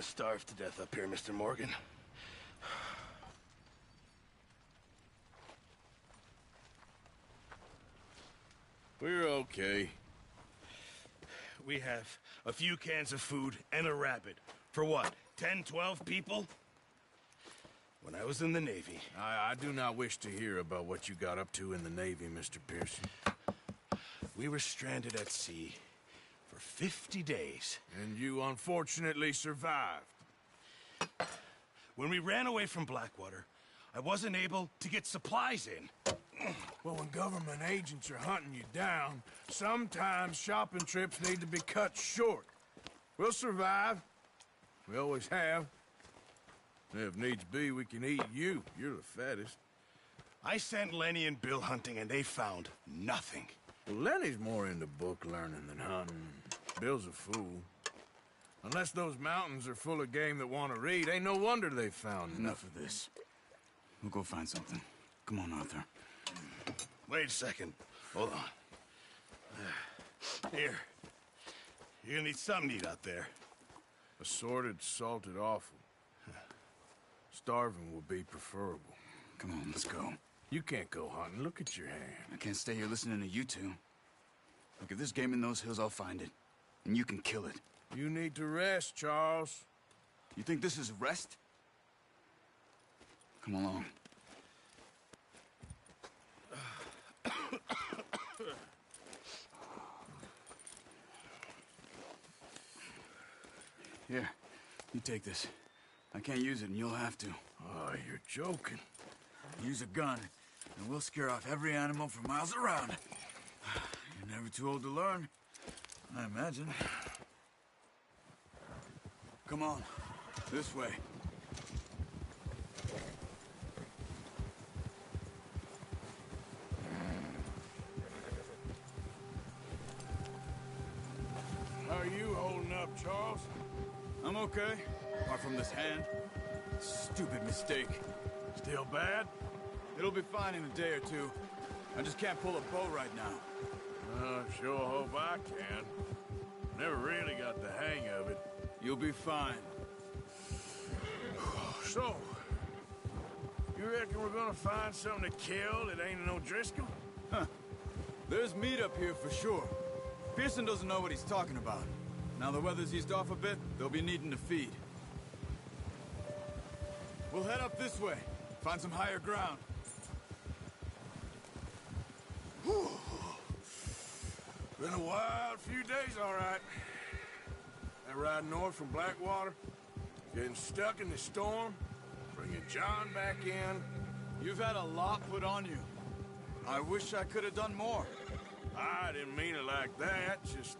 to starve to death up here, Mr. Morgan. We're okay. We have a few cans of food and a rabbit. For what, 10, 12 people? When I was in the Navy... I do not wish to hear about what you got up to in the Navy, Mr. Pearson. We were stranded at sea for 50 days. And you unfortunately survived. When we ran away from Blackwater, I wasn't able to get supplies in. Well, when government agents are hunting you down, sometimes shopping trips need to be cut short. We'll survive. We always have. If needs be, we can eat you. You're the fattest. I sent Lenny and Bill hunting, and they found nothing. Well, Lenny's more into book learning than hunting. Bill's a fool. Unless those mountains are full of game that want to read, ain't no wonder they found Enough of this. We'll go find something. Come on, Arthur. Wait a second. Hold on. Here. You're gonna need something to eat out there. Assorted, salted offal. Starving will be preferable. Come on, let's go. You can't go hunting. Look at your hand. I can't stay here listening to you two. Look, if there's game in those hills, I'll find it. And you can kill it. You need to rest, Charles. You think this is rest? Come along. Here, you take this. I can't use it, and you'll have to. Oh, you're joking. Use a gun, and we'll scare off every animal for miles around. You're never too old to learn, I imagine. Come on, this way. How are you holding up, Charles? I'm okay, apart from this hand. Stupid mistake. Still bad? It'll be fine in a day or two. I just can't pull a bow right now. Sure hope I can. Never really got the hang of it. You'll be fine. So, you reckon we're gonna find something to kill that ain't no Driscoll? Huh. There's meat up here for sure. Pearson doesn't know what he's talking about. Now the weather's eased off a bit, they'll be needing to feed. We'll head up this way. Find some higher ground. Whew. Been a wild few days, all right. That ride north from Blackwater, getting stuck in the storm, bringing John back in. You've had a lot put on you. I wish I could have done more. I didn't mean it like that, just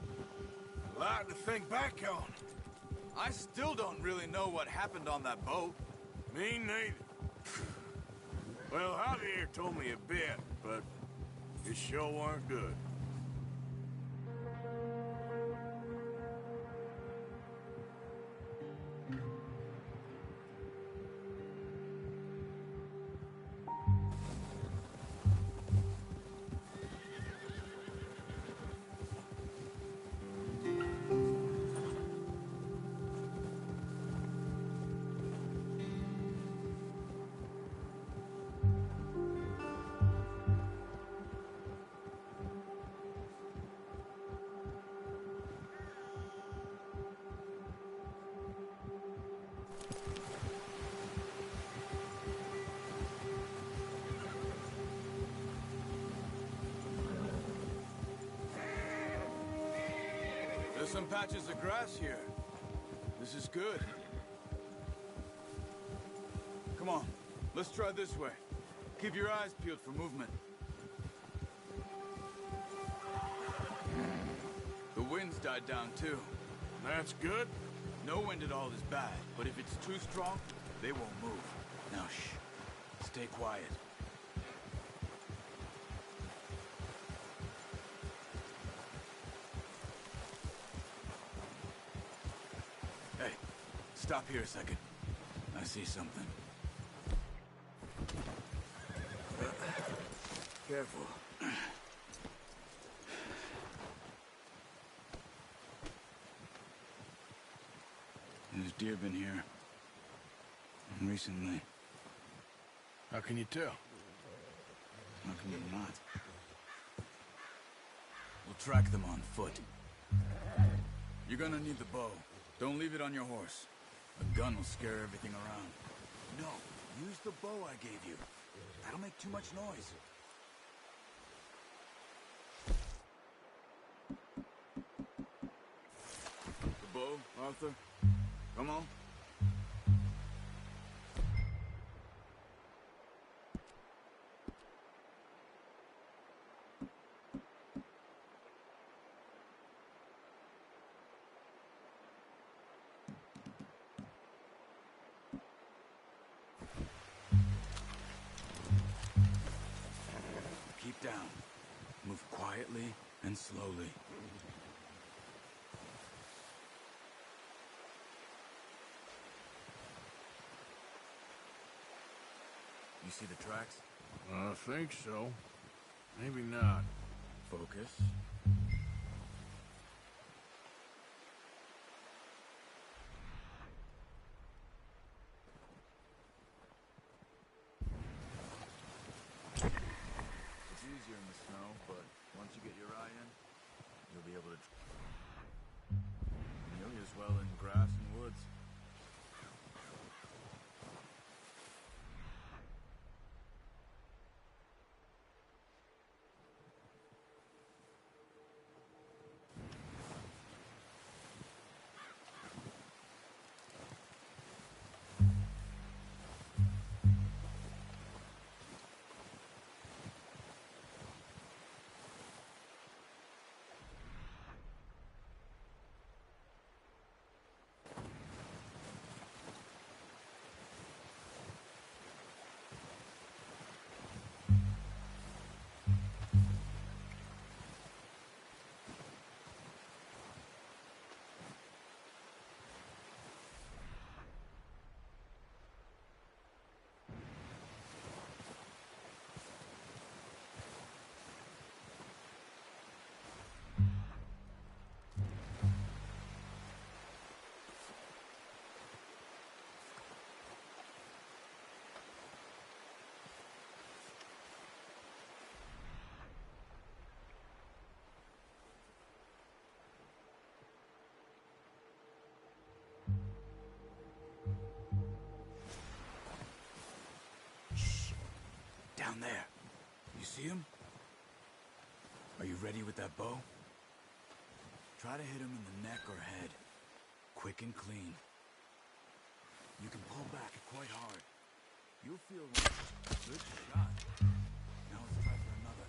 a lot to think back on. I still don't really know what happened on that boat. Me neither. Well, Javier told me a bit, but it sure weren't good. There's some patches of grass here. This is good. Come on, let's try this way. Keep your eyes peeled for movement. The wind's died down too. That's good. No wind at all is bad, but if it's too strong, they won't move. Now shh, stay quiet. Hey, stop here a second. I see something. Careful. There's deer been here. And recently. How can you tell? How can you not? We'll track them on foot. You're gonna need the bow. Don't leave it on your horse. A gun will scare everything around. No, use the bow I gave you. That'll make too much noise. The bow, Arthur? Come on. Keep down. Move quietly and slowly. You see the tracks? I think so. Maybe not. Focus. It's easier in the snow, but once you get your eye in, you'll be able to... Nearly as well in grass and woods. Down there. You see him? Are you ready with that bow? Try to hit him in the neck or head. Quick and clean. You can pull back quite hard. You'll feel like a good shot. Now let's try for another.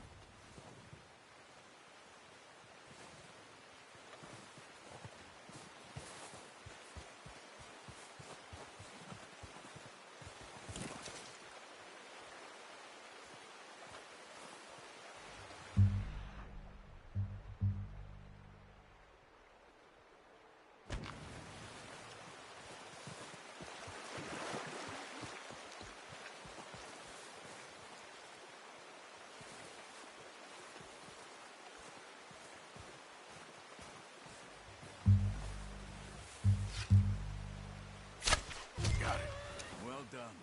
Well done.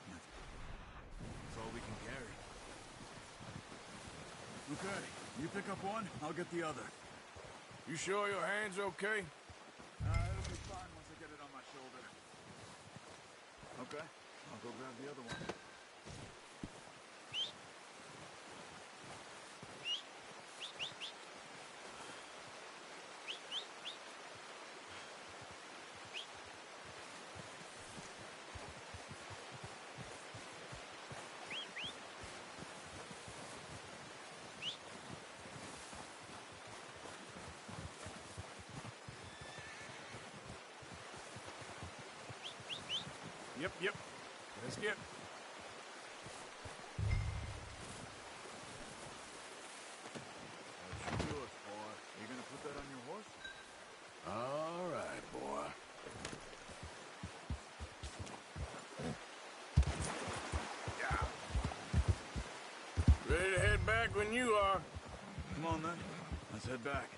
That's all we can carry. Okay, you pick up one, I'll get the other. You sure your hand's okay? It'll be fine once I get it on my shoulder. Okay, I'll go grab the other one. Yep. Let's get. That should do it, boy. You gonna put that on your horse? All right, boy. Yeah. Ready to head back when you are. Come on, then. Let's head back.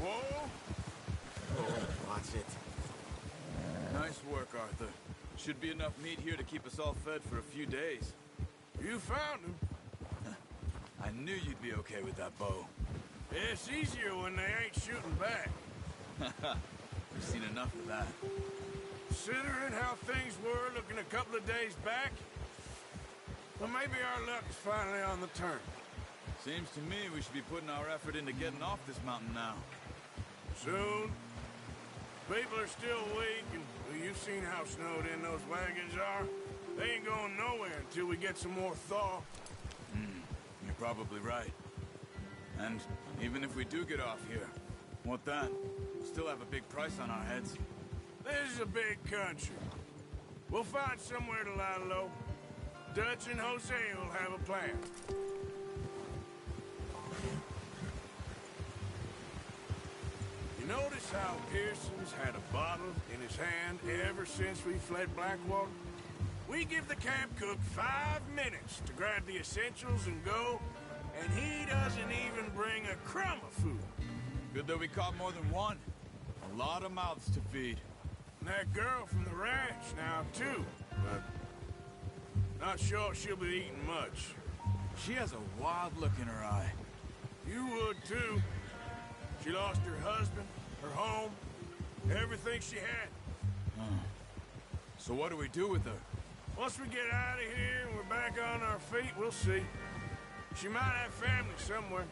Whoa! Watch it. Nice work, Arthur. Should be enough meat here to keep us all fed for a few days. You found him. I knew you'd be okay with that bow. It's easier when they ain't shooting back. We've seen enough of that. Considering how things were looking a couple of days back, well, maybe our luck's finally on the turn. Seems to me we should be putting our effort into getting off this mountain now. Soon. People are still weak, and well, you've seen how snowed in those wagons are. They ain't going nowhere until we get some more thaw. You're probably right. And even if we do get off here, what then? We'll still have a big price on our heads. This is a big country. We'll find somewhere to lie low. Dutch and Jose will have a plan. You notice how Pearson's had a bottle in his hand ever since we fled Blackwater? We give the camp cook 5 minutes to grab the essentials and go, and he doesn't even bring a crumb of food. Good that we caught more than one. A lot of mouths to feed. And that girl from the ranch now, too. But not sure she'll be eating much. She has a wild look in her eye. You would, too. She lost her husband, her home, everything she had. So what do we do with her? Once we get out of here and we're back on our feet, we'll see. She might have family somewhere.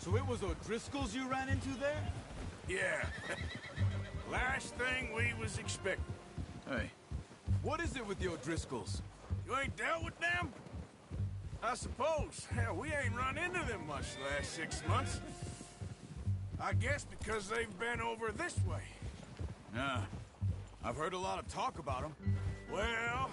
So it was O'Driscoll's you ran into there? Yeah. Last thing we was expecting. Hey, what is it with the O'Driscolls? You ain't dealt with them? I suppose. Hell, we ain't run into them much the last 6 months. I guess because they've been over this way. Yeah, I've heard a lot of talk about them. Well,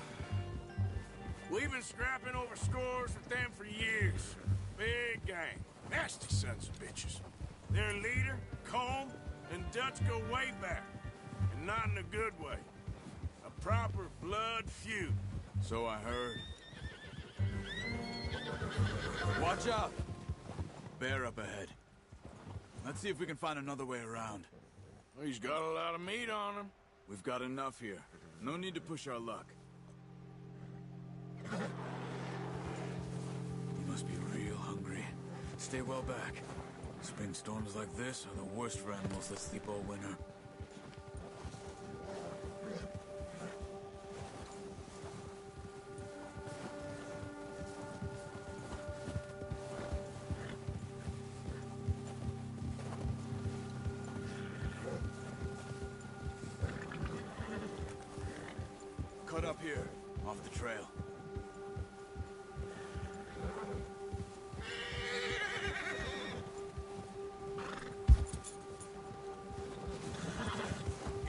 we've been scrapping over scores with them for years. Big gang. Nasty sons of bitches. Their leader, Colm, and Dutch go way back. And not in a good way. A proper blood feud. So I heard. Watch out! Bear up ahead. Let's see if we can find another way around. Well, he's got a lot of meat on him. We've got enough here. No need to push our luck. You must be real hungry. Stay well back. Spring storms like this are the worst for animals that sleep all winter. Cut up here, off the trail.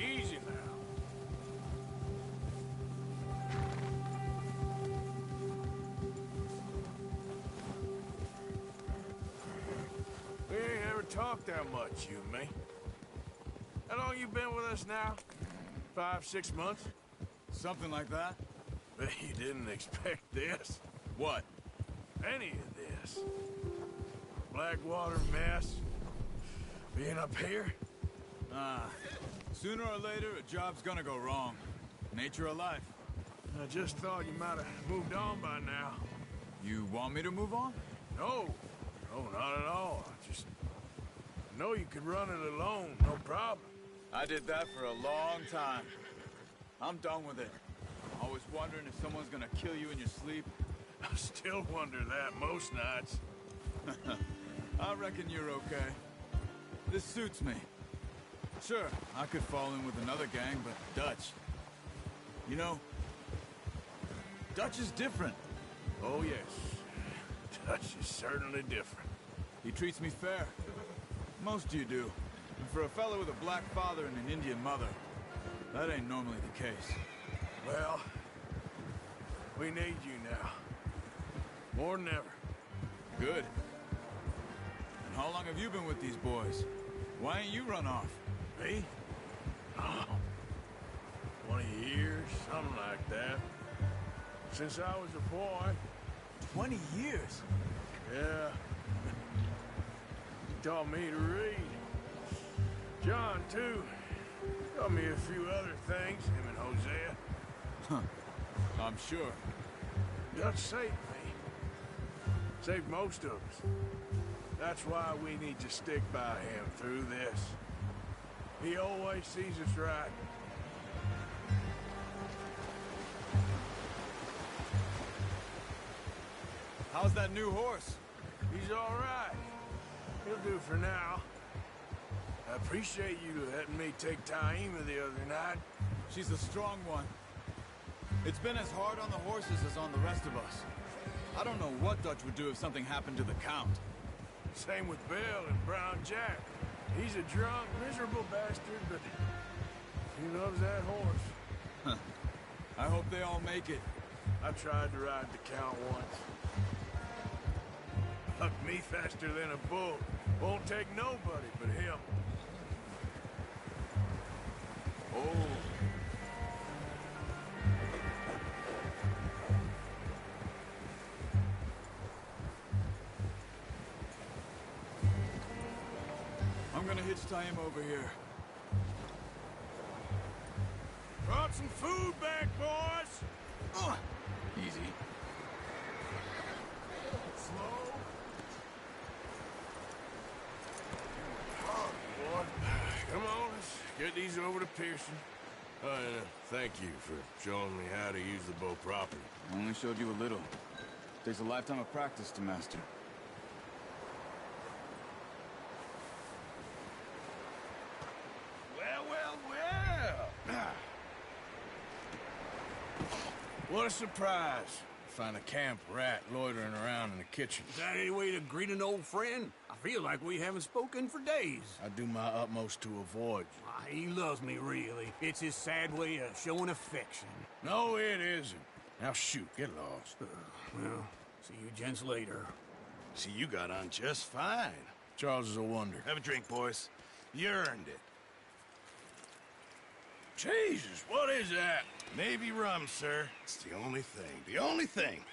Easy now. We ain't ever talked that much, you and me. How long you been with us now? 5, 6 months? Something like that? Bet you didn't expect this. What? Any of this. Blackwater mess. Being up here? Sooner or later, a job's gonna go wrong. Nature of life. I just thought you might have moved on by now. You want me to move on? No. No, not at all. I know you could run it alone, no problem. I did that for a long time. I'm done with it. Always wondering if someone's gonna kill you in your sleep. I still wonder that most nights. I reckon you're okay. This suits me. Sure, I could fall in with another gang, but Dutch. You know, Dutch is different. Oh, yes. Dutch is certainly different. He treats me fair. Most of you do. And for a fellow with a black father and an Indian mother, that ain't normally the case. Well, we need you now. More than ever. Good. And how long have you been with these boys? Why ain't you run off? Me? Oh, 20 years, something like that. Since I was a boy. 20 years? Yeah. He taught me to read. John, too. Taught me a few other things, him and Hosea. I'm sure. Dutch saved me. Saved most of us. That's why we need to stick by him through this. He always sees us right. How's that new horse? He's all right. He'll do for now. I appreciate you letting me take Taima the other night. She's a strong one. It's been as hard on the horses as on the rest of us. I don't know what Dutch would do if something happened to the Count. Same with Bill and Brown Jack. He's a drunk, miserable bastard, but he loves that horse. I hope they all make it. I tried to ride the Count once. Hucked me faster than a bull. Won't take nobody but him. Oh. I'm gonna hitch him over here. Brought some food back, boys! Easy. Slow. Boy. Come on, let's get these over to Pearson. Thank you for showing me how to use the bow properly. I only showed you a little. Takes a lifetime of practice to master. Well. What a surprise. Find a camp rat loitering around in the kitchen. Is that any way to greet an old friend? I feel like we haven't spoken for days. I do my utmost to avoid you. He loves me, really. It's his sad way of showing affection. No, it isn't. Now shoot, get lost. Well, see you gents later. See, you got on just fine. Charles is a wonder. Have a drink, boys. You earned it. Jesus, what is that? Navy rum, sir. It's the only thing. The only thing.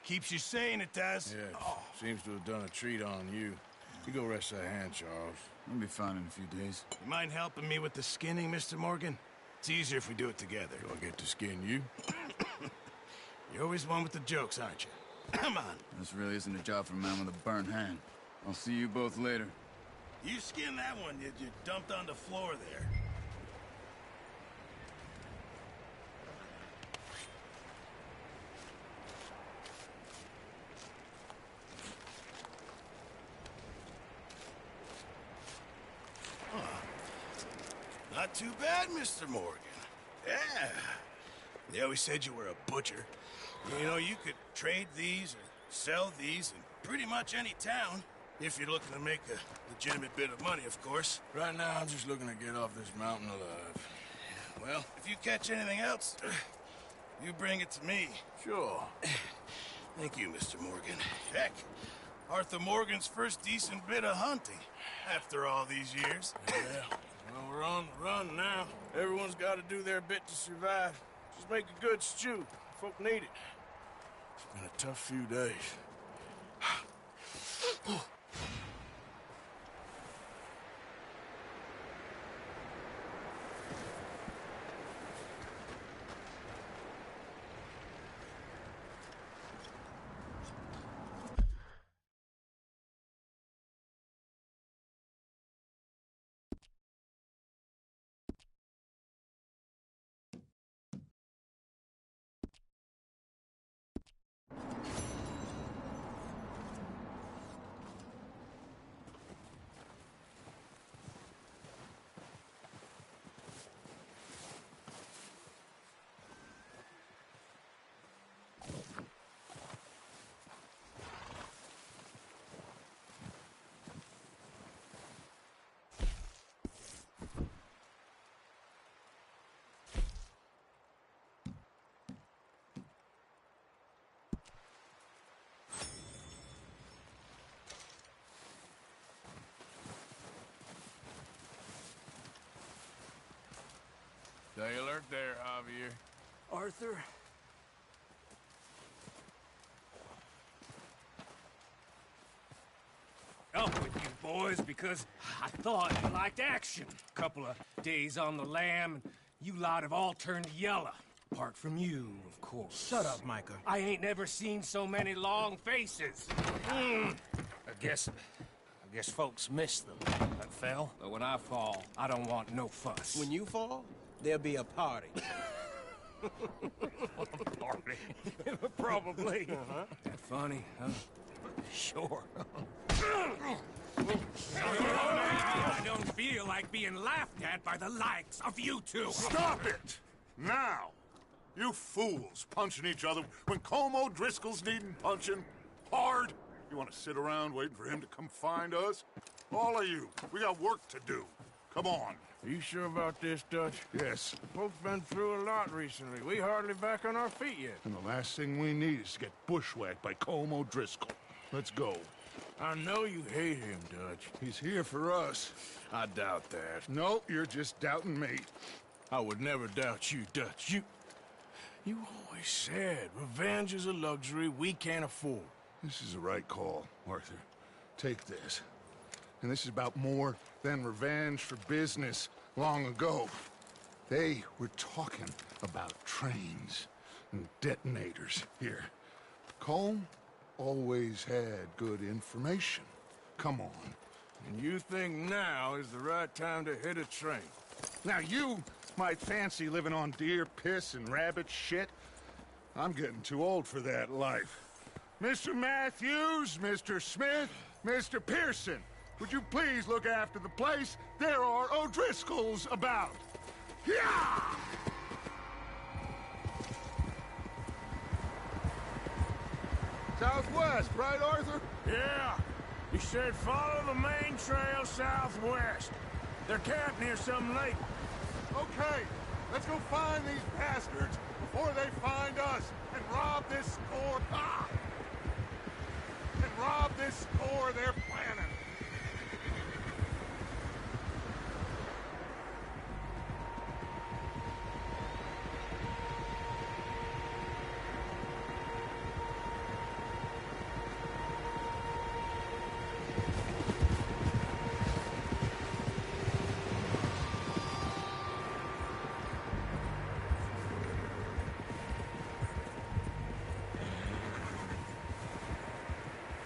Keeps you sane, it does. Yeah, seems to have done a treat on you. You go rest that hand, Charles. I'll be fine in a few days. You mind helping me with the skinning, Mr. Morgan? It's easier if we do it together. Do I get to skin you? You're always one with the jokes, aren't you? Come on. This really isn't a job for a man with a burnt hand. I'll see you both later. You skin that one you dumped on the floor there. Not too bad, Mr. Morgan. Yeah. They always said you were a butcher. You know, you could trade these or sell these in pretty much any town. If you're looking to make a legitimate bit of money, of course. Right now, I'm just looking to get off this mountain alive. Well, if you catch anything else, you bring it to me. Sure. Thank you, Mr. Morgan. Heck, Arthur Morgan's first decent bit of hunting after all these years. Yeah. Well, we're on the run now. Everyone's got to do their bit to survive. Just make a good stew. Folk need it. It's been a tough few days. Stay alert there, Javier. Arthur? Up with you, boys, because I thought you liked action. Couple of days on the lam, and you lot have all turned yellow. Apart from you, of course. Shut up, Micah. I ain't never seen so many long faces. I guess folks miss them. That fell. But when I fall, I don't want no fuss. When you fall, there'll be a party. Party. Probably. That funny, huh? Sure. I don't feel like being laughed at by the likes of you two. Stop it! Now! You fools punching each other when Colm O'Driscoll's needing punching hard. You want to sit around waiting for him to come find us? All of you, we got work to do. Come on. Are you sure about this, Dutch? Yes. Folks been through a lot recently. We hardly back on our feet yet. And the last thing we need is to get bushwhacked by Colm O'Driscoll. Let's go. I know you hate him, Dutch. He's here for us. I doubt that. No, you're just doubting me. I would never doubt you, Dutch. You always said revenge is a luxury we can't afford. This is the right call, Arthur. Take this. And this is about more than revenge for business long ago. They were talking about trains and detonators here. Colm always had good information. Come on. And you think now is the right time to hit a train? Now you might fancy living on deer piss and rabbit shit. I'm getting too old for that life. Mr. Matthews, Mr. Smith, Mr. Pearson, would you please look after the place? There are O'Driscolls about. Yeah! Southwest, right, Arthur? Yeah. He said follow the main trail southwest. They're camped near some lake. Okay, let's go find these bastards before they find us and rob this store. Ah! And rob this store they're planning.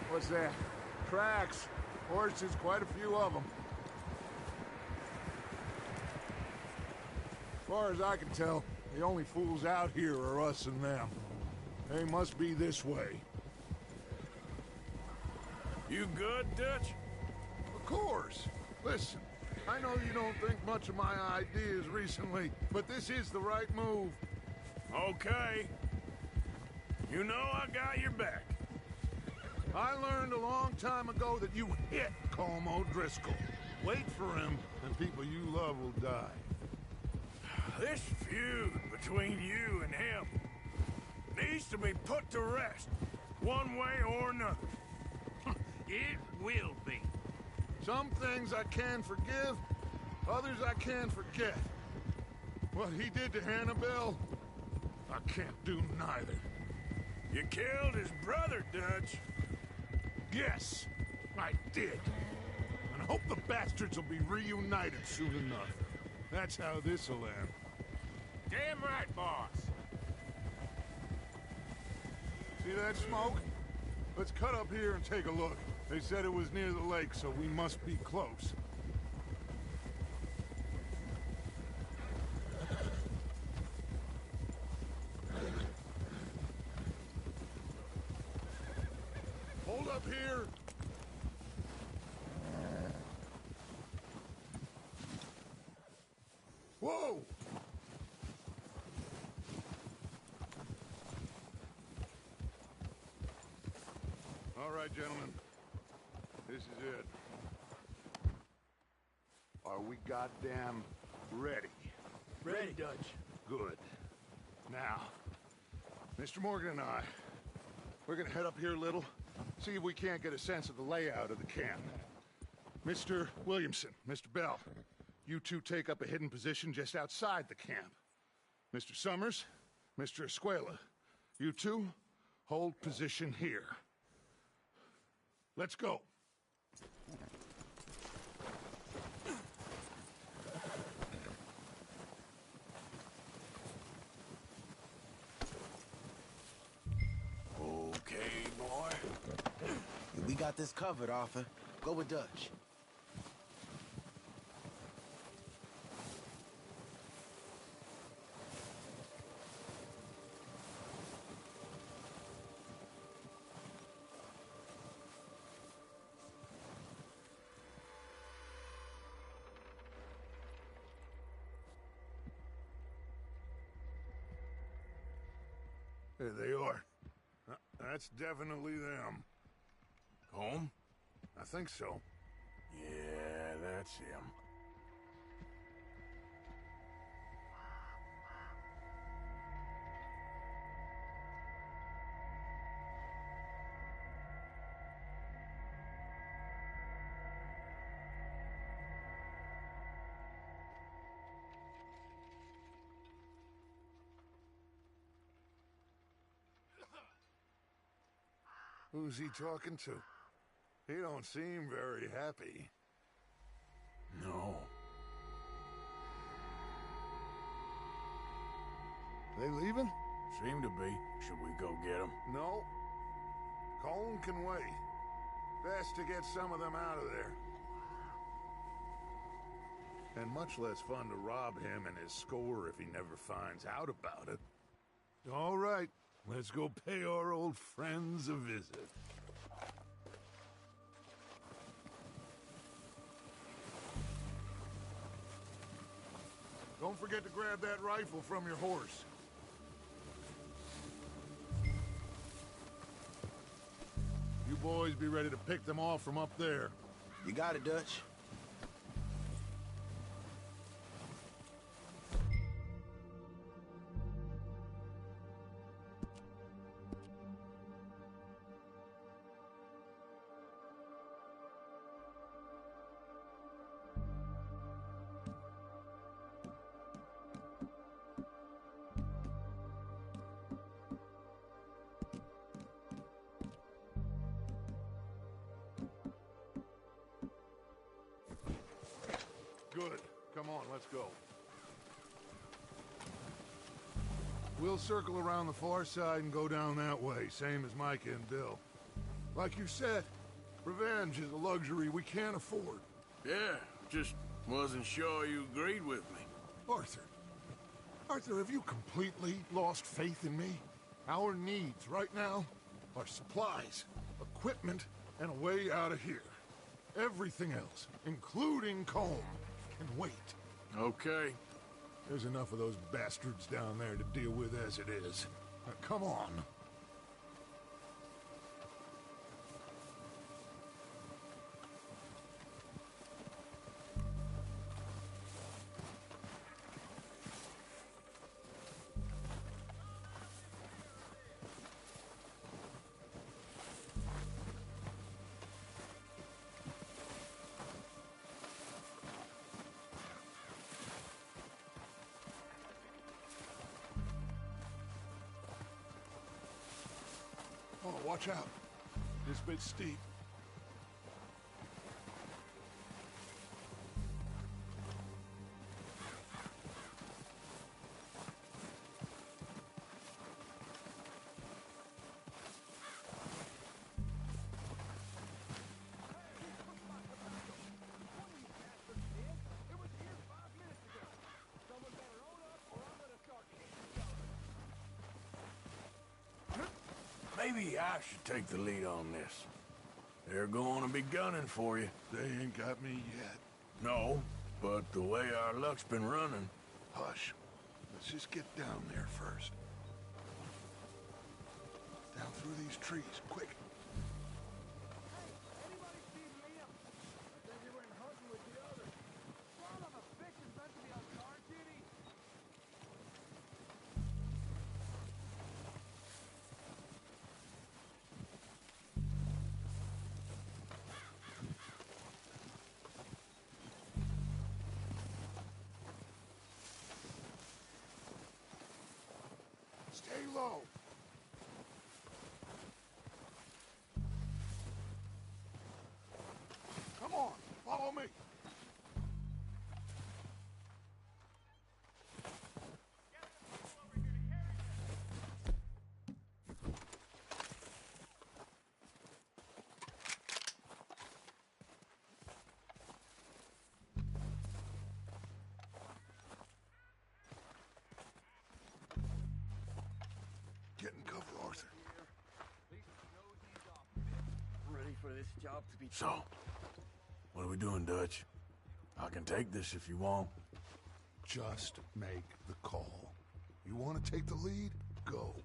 What's that? Tracks. Horses, quite a few of them. As far as I can tell, the only fools out here are us and them. They must be this way. You good, Dutch? Of course. Listen, I know you don't think much of my ideas recently, but this is the right move. Okay. You know I got your back. I learned a long time ago that you hit Colm O'Driscoll. Wait for him, and people you love will die. This feud between you and him needs to be put to rest, one way or another. It will be. Some things I can forgive, others I can forget. What he did to Annabelle, I can't do neither. You killed his brother, Dutch. Yes, I did. And I hope the bastards will be reunited soon enough. That's how this'll end. Damn right, boss. See that smoke? Let's cut up here and take a look. They said it was near the lake, so we must be close. Hold up here. Whoa! All right, gentlemen. This is it. Are we goddamn ready? Ready, Dutch. Good. Now, Mr. Morgan and I, we're gonna head up here a little, see if we can't get a sense of the layout of the camp. Mr. Williamson, Mr. Bell, you two take up a hidden position just outside the camp. Mr. Summers, Mr. Escuela, you two hold position here. Let's go. We got this covered, Arthur. Go with Dutch. There they are. That's definitely them. Home? I think so. Yeah, that's him. Who's he talking to? He don't seem very happy. No. They leaving? Seem to be. Should we go get him? No. Colm can wait. Best to get some of them out of there. And much less fun to rob him and his score if he never finds out about it. All right, let's go pay our old friends a visit. Don't forget to grab that rifle from your horse. You boys be ready to pick them off from up there. You got it, Dutch. Good. Come on, let's go. We'll circle around the far side and go down that way, same as Micah and Bill. Like you said, revenge is a luxury we can't afford. Yeah, just wasn't sure you agreed with me. Arthur. Arthur, have you completely lost faith in me? Our needs right now are supplies, equipment, and a way out of here. Everything else, including Colm, can wait. Okay. There's enough of those bastards down there to deal with as it is. Now, come on. Oh, watch out. This bit's steep. Maybe I should take the lead on this. They're going to be gunning for you. They ain't got me yet. No, but the way our luck's been running... Hush. Let's just get down there first. Down through these trees, quick. Stay low. this job to be... So, what are we doing, Dutch? I can take this if you want. Just make the call. You want to take the lead? Go.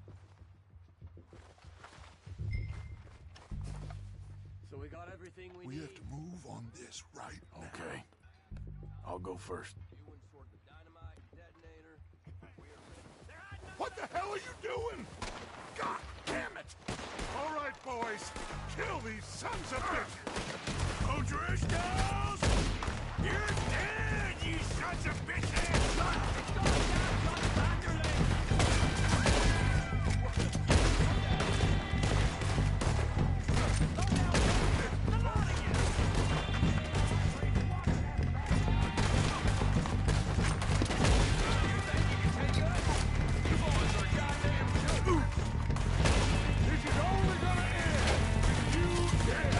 So we got everything we We need. have to move on this right now. Okay. I'll go first. You insert the dynamite detonator. What the hell are you doing? God damn it! All right, boys. Kill these sons of bitches. O'Driscolls! You're dead, you sons of bitches! This is only gonna end with you dead.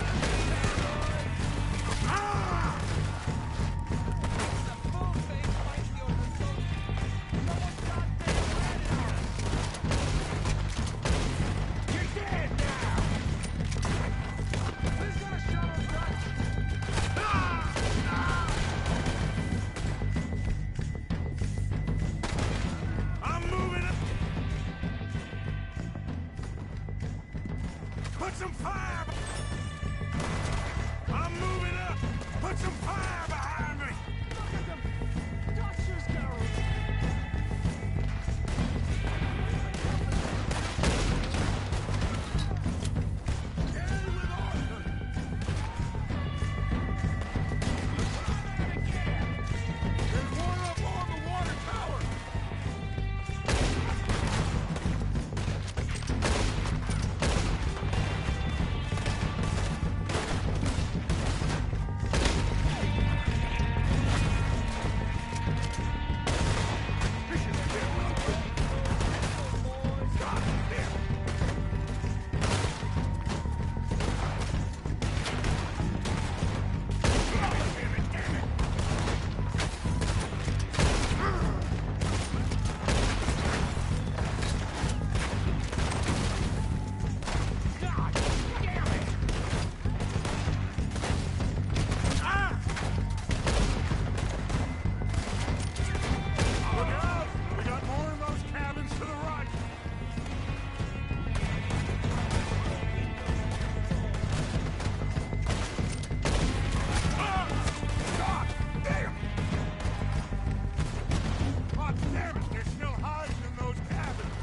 I'm moving up! Put some fire! I'm moving up! Put some fire behind me! Look at them! Dutchers go! There's one up on the water tower. Look out! We got more in those cabins to the right. God damn! God damn it! They're still hiding in those cabins.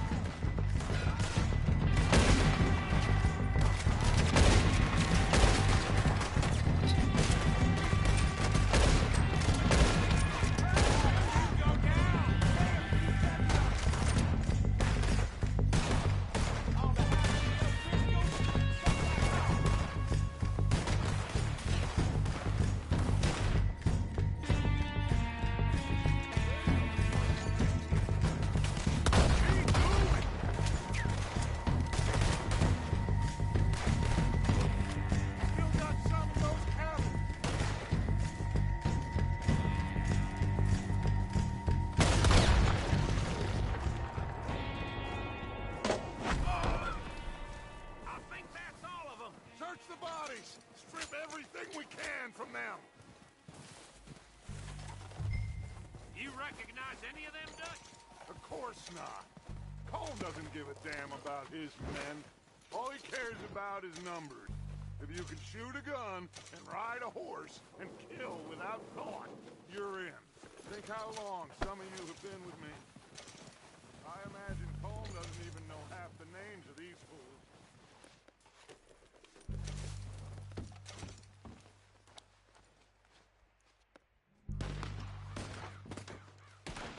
Still got some in those cabins. I think that's all of them. Search the bodies. Strip everything we can from them. You recognize any of them, Dutch? Of course not. Cole doesn't give a damn about his men. All he cares about is numbers. If you can shoot a gun and ride a horse and kill without thought, you're in. Think how long some of you have been with me. I imagine Cole doesn't even know half the names of these fools.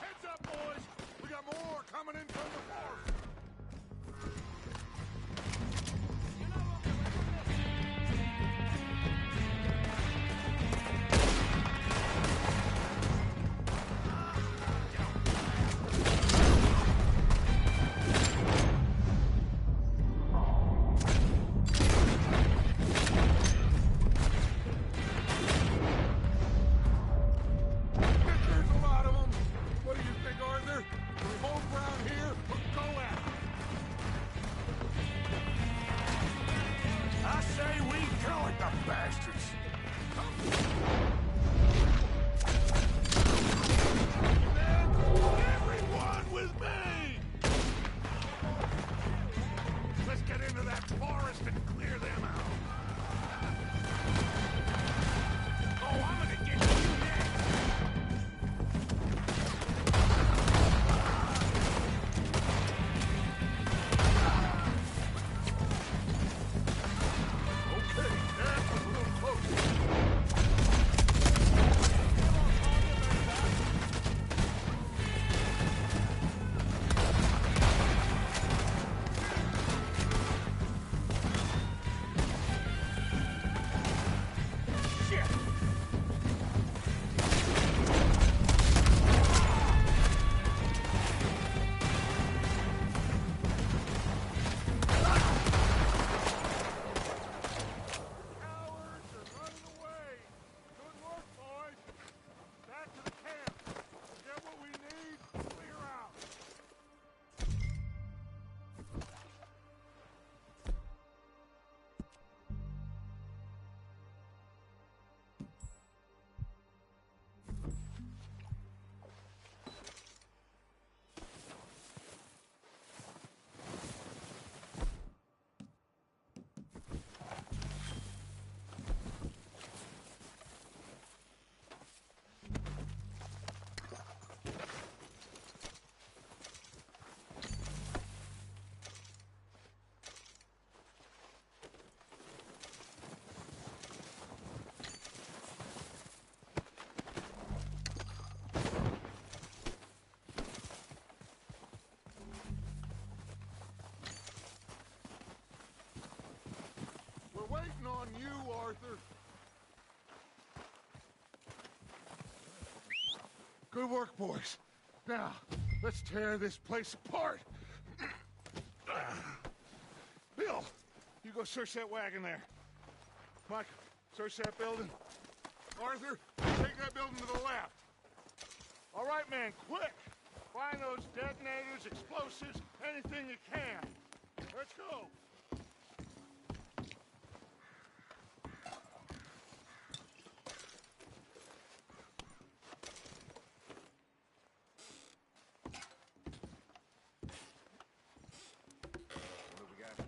Heads up, boys! We got more coming in from the force! There's a lot of them. What do you think, Arthur? We hold ground here, we're on you, Arthur. Good work, boys. Now, let's tear this place apart. Bill, you go search that wagon there. Mike, search that building. Arthur, take that building to the left. All right, man, quick. Find those detonators, explosives, anything you can. Let's go.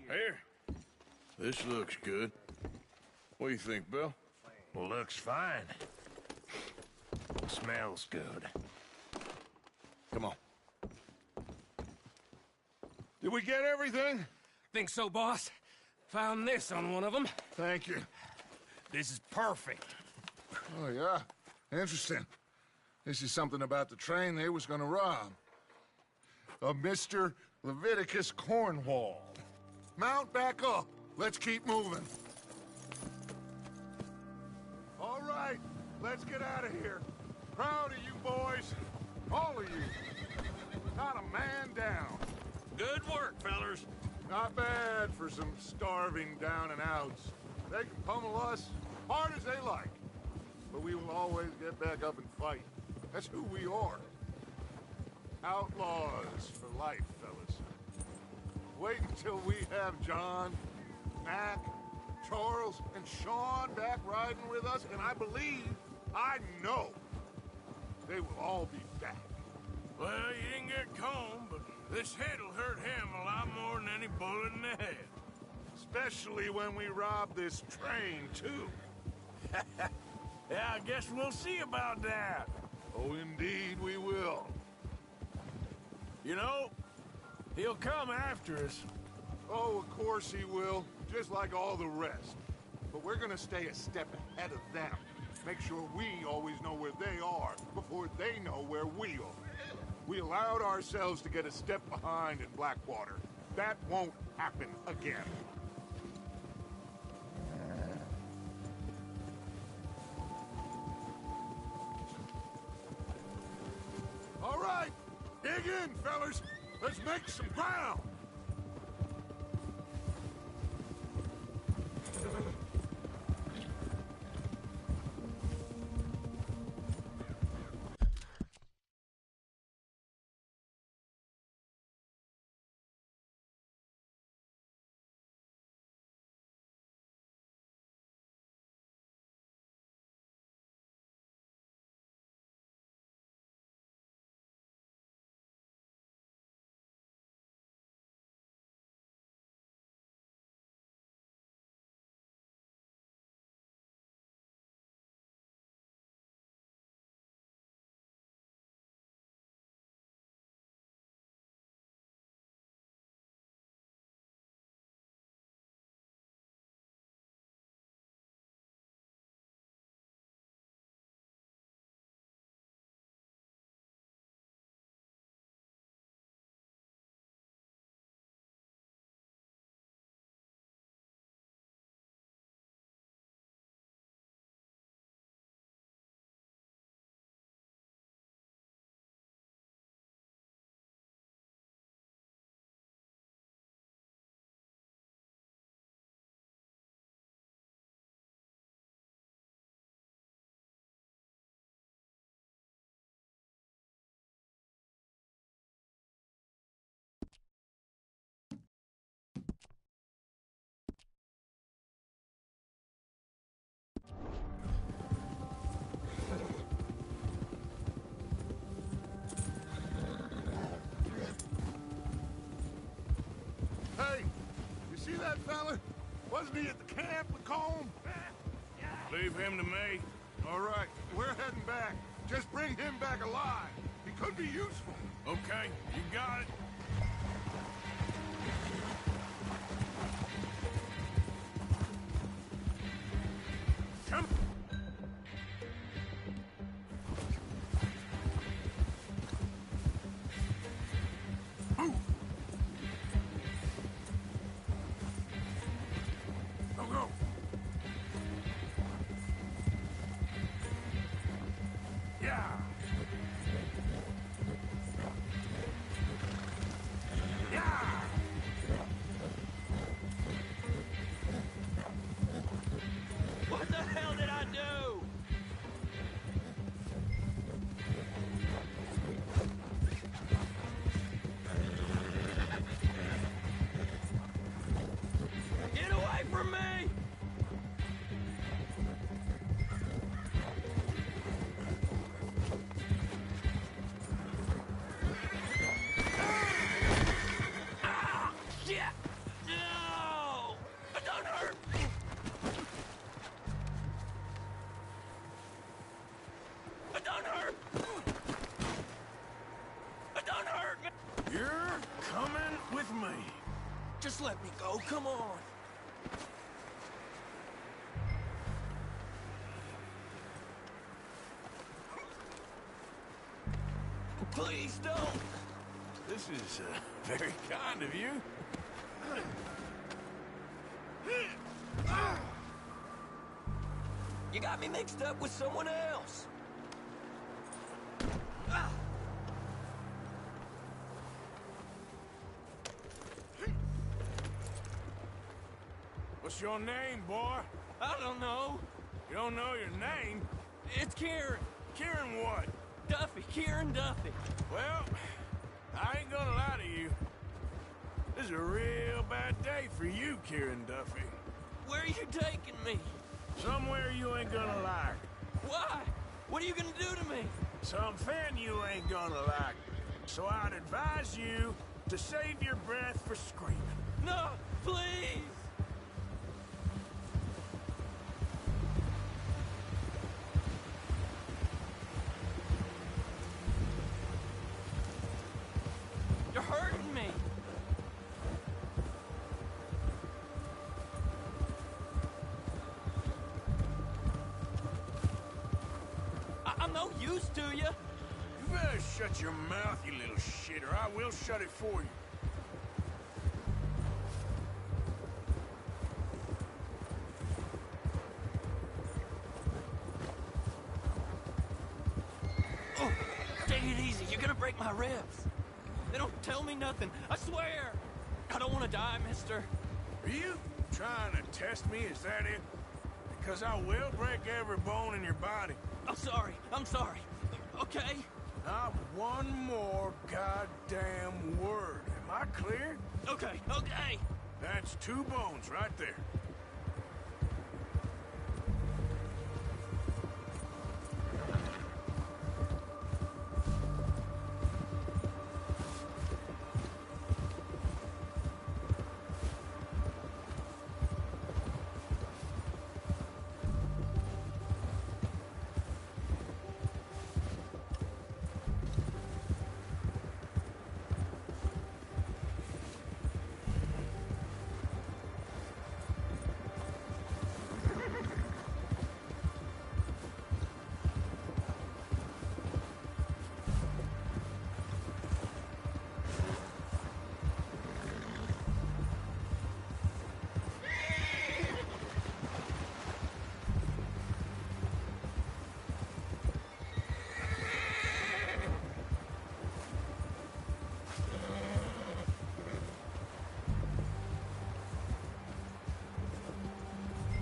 Here. This looks good. What do you think, Bill? Looks fine. Smells good. Come on. Did we get everything? Think so, boss? Found this on one of them. Thank you. This is perfect. Oh, yeah? Interesting. This is something about the train they was gonna rob. Of Mr. Leviticus Cornwall. Mount back up. Let's keep moving. All right, let's get out of here. Proud of you boys. All of you. Not a man down. Good work, fellers. Not bad for some starving down and outs. They can pummel us hard as they like. But we will always get back up and fight. That's who we are. Outlaws for life, fellas. Wait until we have John, Mac, Charles, and Sean back riding with us, and I believe, I know, they will all be back. Well, you didn't get Combe, but this head'll hurt him a lot more than any bullet in the head. Especially when we rob this train, too. Yeah, I guess we'll see about that. Oh, indeed we will. You know, he'll come after us. Oh, of course he will, just like all the rest. But we're gonna stay a step ahead of them. Make sure we always know where they are before they know where we are. We allowed ourselves to get a step behind in Blackwater. That won't happen again. All right, dig in, fellas. Let's make some ground. Hey, you see that fella? Wasn't he at the camp with Combe? Leave him to me. All right, we're heading back. Just bring him back alive. He could be useful. Okay, you got it. Come. Move. Go, go. for me! Ah! Shit! No! Don't hurt! Don't hurt! Don't hurt me! You're coming with me. Just let me go, come on! Please don't! This is very kind of you. You got me mixed up with someone else! What's your name, boy? I don't know. You don't know your name? It's Kieran. Kieran what? Duffy. Kieran Duffy. Well, I ain't gonna lie to you. This is a real bad day for you, Kieran Duffy. Where are you taking me? Somewhere you ain't gonna like. Why? What are you gonna do to me? Something you ain't gonna like. So I'd advise you to save your breath for screaming. No, please! You're hurting me! I'm no use to you! You better shut your mouth, you little shit, or I will shut it for you. Oh, take it easy, you're gonna break my ribs. They don't tell me nothing, I swear! I don't want to die, mister. Are you trying to test me? Is that it? Because I will break every bone in your body. I'm sorry. Okay? Not one more goddamn word. Am I clear? Okay. That's 2 bones right there.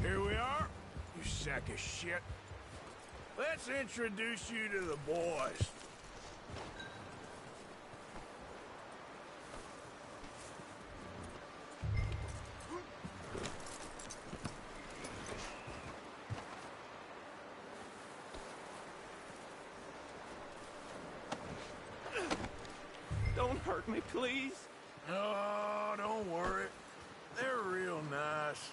Here we are, you sack of shit. Let's introduce you to the boys. Don't hurt me, please. Oh, don't worry. They're real nice.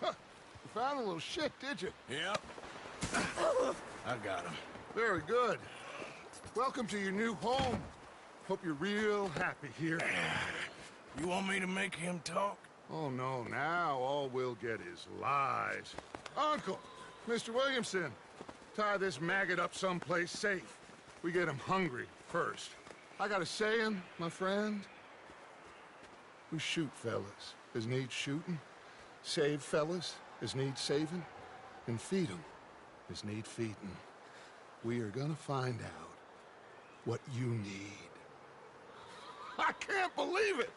You found a little shit, did you? Yep. I got him. Very good. Welcome to your new home. Hope you're real happy here. You want me to make him talk? Oh, no, now all we'll get is lies. Uncle, Mr. Williamson, tie this maggot up someplace safe. We get him hungry first. I got a saying, my friend. We shoot fellas as need shooting, save fellas as need saving, and feed 'em as need feeding. We are gonna find out what you need. I can't believe it!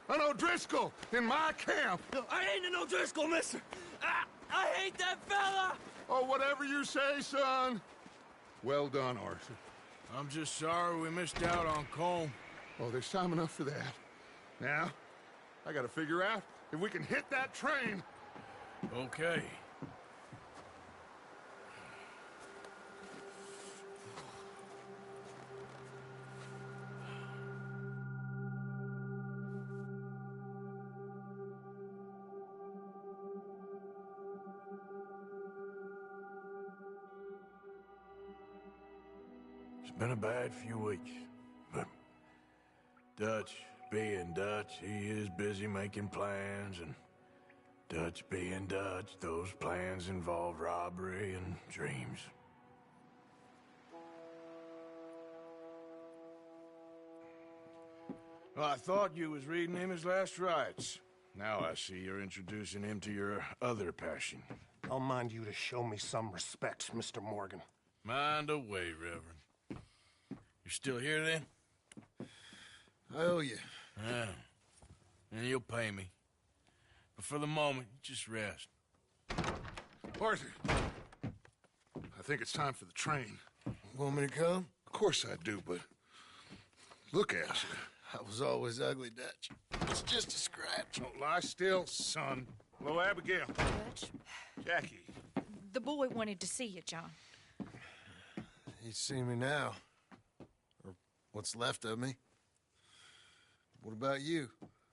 An O'Driscoll in my camp! I ain't an O'Driscoll, mister! I hate that fella! Oh, whatever you say, son. Well done, Arthur. I'm just sorry we missed out on Colm. Oh, there's time enough for that. Now, I gotta figure out If we can hit that train... Okay. It's been a bad few weeks, but Dutch being Dutch, he is busy making plans, and Dutch being Dutch, those plans involve robbery and dreams. Well, I thought you was reading him his last rites. Now I see you're introducing him to your other passion. I'll mind you to show me some respect, Mr. Morgan. Mind away, Reverend. You still here, then? I owe you. Yeah. And you'll pay me. But for the moment, just rest. Arthur, I think it's time for the train. Want me to come? Of course I do, but look at you. I was always ugly, Dutch. It's just a scratch. Don't lie still, son. Hello, Abigail. Dutch, Jackie. the boy wanted to see you, John. He's seen me now. Or what's left of me. What about you?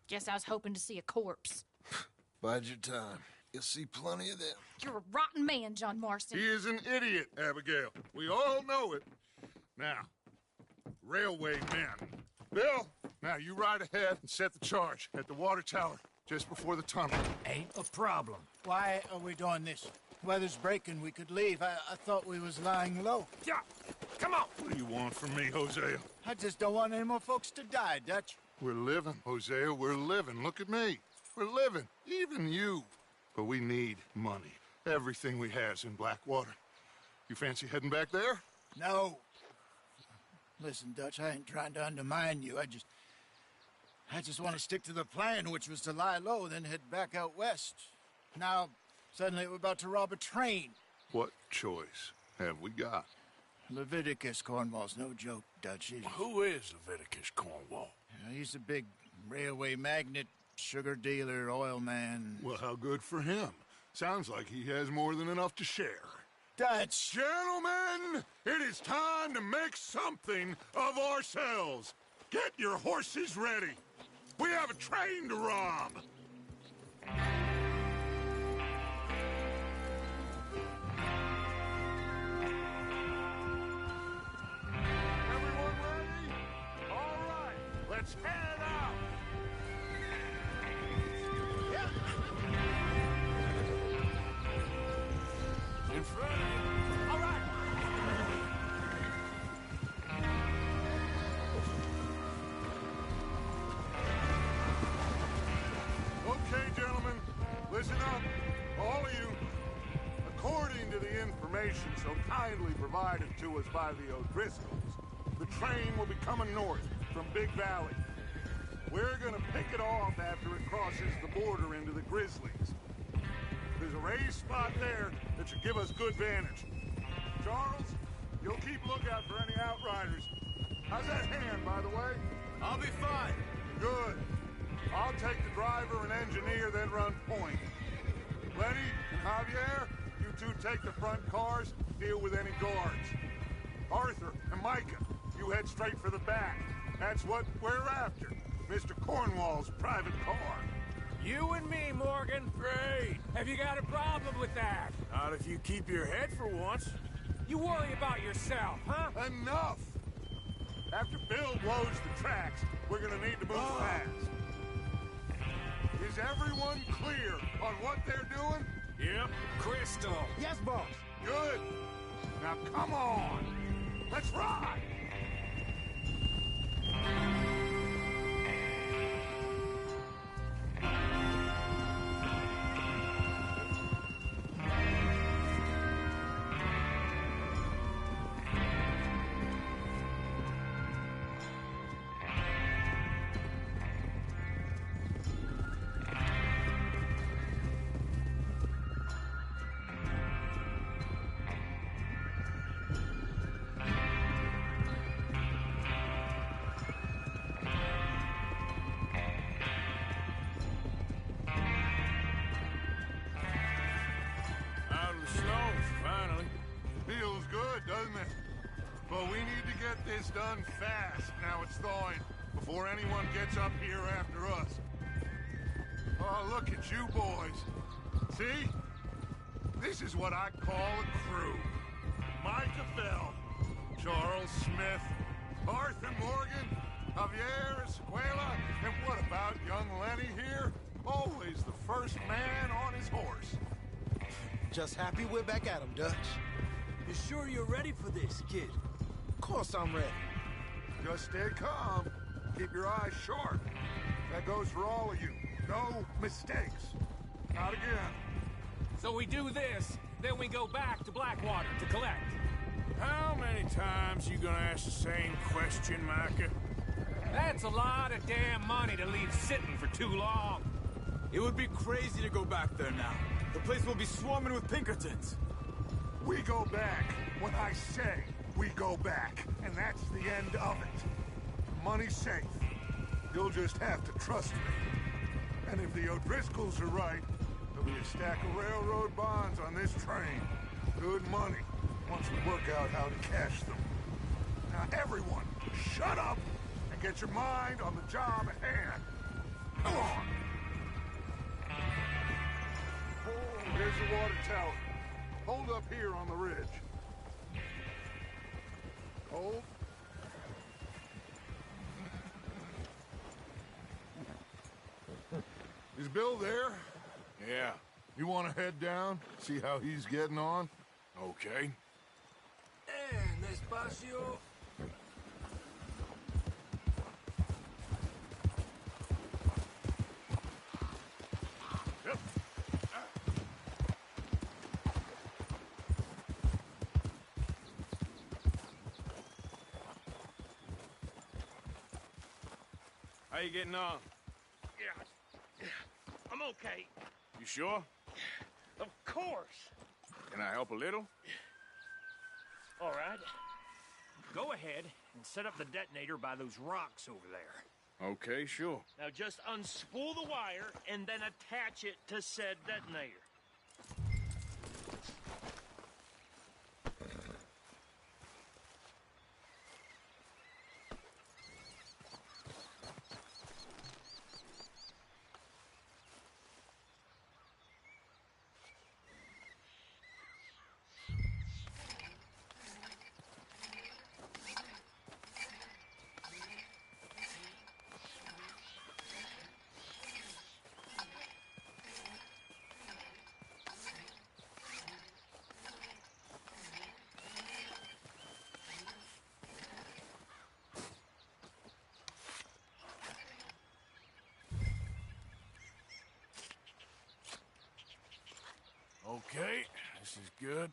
Guess I was hoping to see a corpse. Bide your time. You'll see plenty of them. You're a rotten man, John Marston. He is an idiot, Abigail. We all know it. Now, railway men. Bill, now you ride ahead and set the charge at the water tower just before the tunnel. Ain't a problem. Why are we doing this? Weather's breaking. We could leave. I thought we was lying low. Yeah, come on. What do you want from me, Hosea? I just don't want any more folks to die, Dutch. We're living, Hosea. We're living. Look at me. We're living. Even you. But we need money. Everything we has in Blackwater. You fancy heading back there? No. Listen, Dutch, I ain't trying to undermine you. I just want to stick to the plan, which was to lie low, then head back out west. Now, suddenly we're about to rob a train. What choice have we got? Leviticus Cornwall's no joke, Dutch. Who is Leviticus Cornwall? He's a big railway magnate, sugar dealer, oil man. Well, how good for him. Sounds like he has more than enough to share. Dutch! Gentlemen, it is time to make something of ourselves. Get your horses ready. We have a train to rob. Everyone ready? All right, let's head out. In front of you. All right! Okay, gentlemen, listen up, all of you. According to the information so kindly provided to us by the O'Driscolls, the train will be coming north from Big Valley. We're gonna pick it off after it crosses the border into the Grizzlies. There's a raised spot there that should give us good vantage. Charles, you'll keep lookout for any outriders. How's that hand, by the way? I'll be fine. Good. I'll take the driver and engineer, then run point. Lenny and Javier, you two take the front cars, deal with any guards. Arthur and Micah, you head straight for the back. That's what we're after. Mr. Cornwall's private car. You and me, Morgan. Great. Have you got a problem with that? Not if you keep your head for once. You worry about yourself, huh? Enough! After Bill blows the tracks, we're gonna need to move fast. Is everyone clear on what they're doing? Yep. Crystal. Yes, boss. Good. Now come on. Let's ride! Well, we need to get this done fast. Now it's thawing, before anyone gets up here after us. Oh, look at you boys. See? This is what I call a crew. Micah Fell, Charles Smith, Arthur Morgan, Javier Escuela, and what about young Lenny here? Always the first man on his horse. Just happy we're back at him, Dutch. You sure you're ready for this, kid? Of course I'm ready. Just stay calm. Keep your eyes sharp. That goes for all of you. No mistakes. Not again. So we do this, then we go back to Blackwater to collect. How many times you gonna ask the same question, Micah? That's a lot of damn money to leave sitting for too long. It would be crazy to go back there now. The place will be swarming with Pinkertons. We go back when I say we go back, and that's the end of it. Money's safe. You'll just have to trust me. And if the O'Driscolls are right, there'll be a stack of railroad bonds on this train. Good money, once we work out how to cash them. Now everyone, shut up and get your mind on the job at hand. Come on. Here's the water tower. Hold up here on the ridge. Hold. Is Bill there? Yeah. You want to head down? See how he's getting on? Okay. Despacio. How you getting on? Yeah, I'm okay. You sure? Of course. Can I help a little? All right. Go ahead and set up the detonator by those rocks over there. Okay, sure. Now just unspool the wire and then attach it to said detonator. Okay, this is good.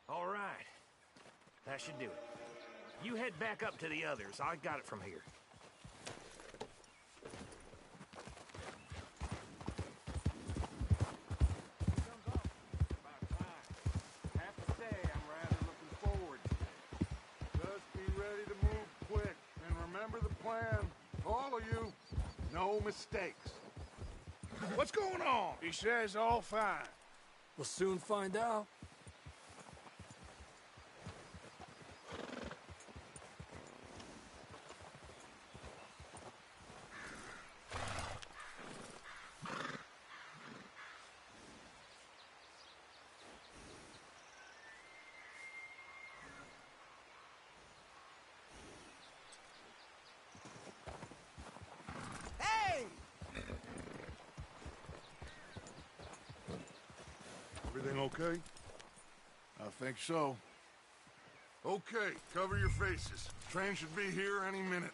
All right. That should do it. You head back up to the others. I got it from here. Have to say, I'm rather looking forward. Just be ready to move quick. And remember the plan. All of you, no mistakes. What's going on? He says all fine. We'll soon find out. Everything okay? I think so. Okay, cover your faces. Train should be here any minute.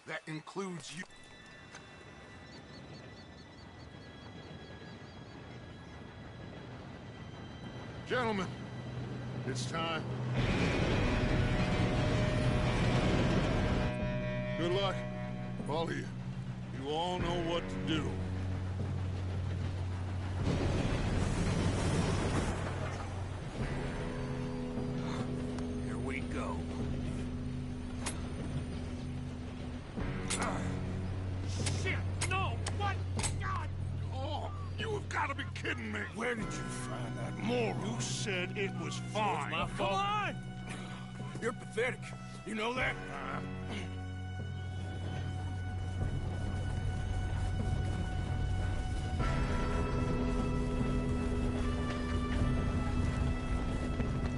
That includes you. Gentlemen, it's time. Good luck, all of you. You all know what to do. Here we go. Shit! No! What? God! Oh, you have got to be kidding me! Where did you find that moron? You said it was fine. my fault. Come on! You're pathetic. You know that?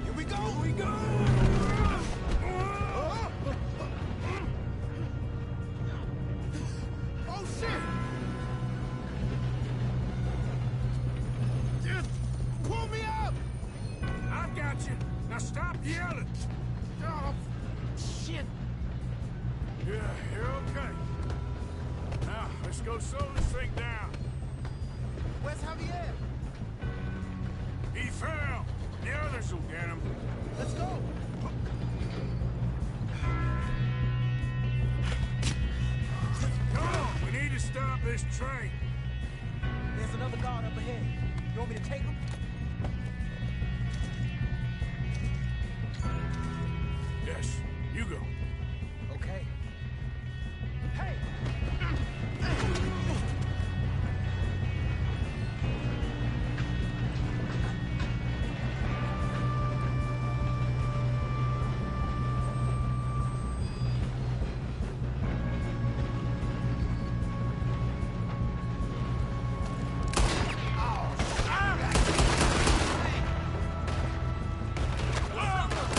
Here we go! Here we go! Oh, shit! Just pull me up! I got you. Now stop yelling. Oh, shit. Yeah, you're okay. Now, let's go slow this thing down. Where's Javier? He fell. The others will get him. Let's go! Come on, we need to stop this train. There's another guard up ahead. You want me to take him? Yes, you go. Okay. Hey!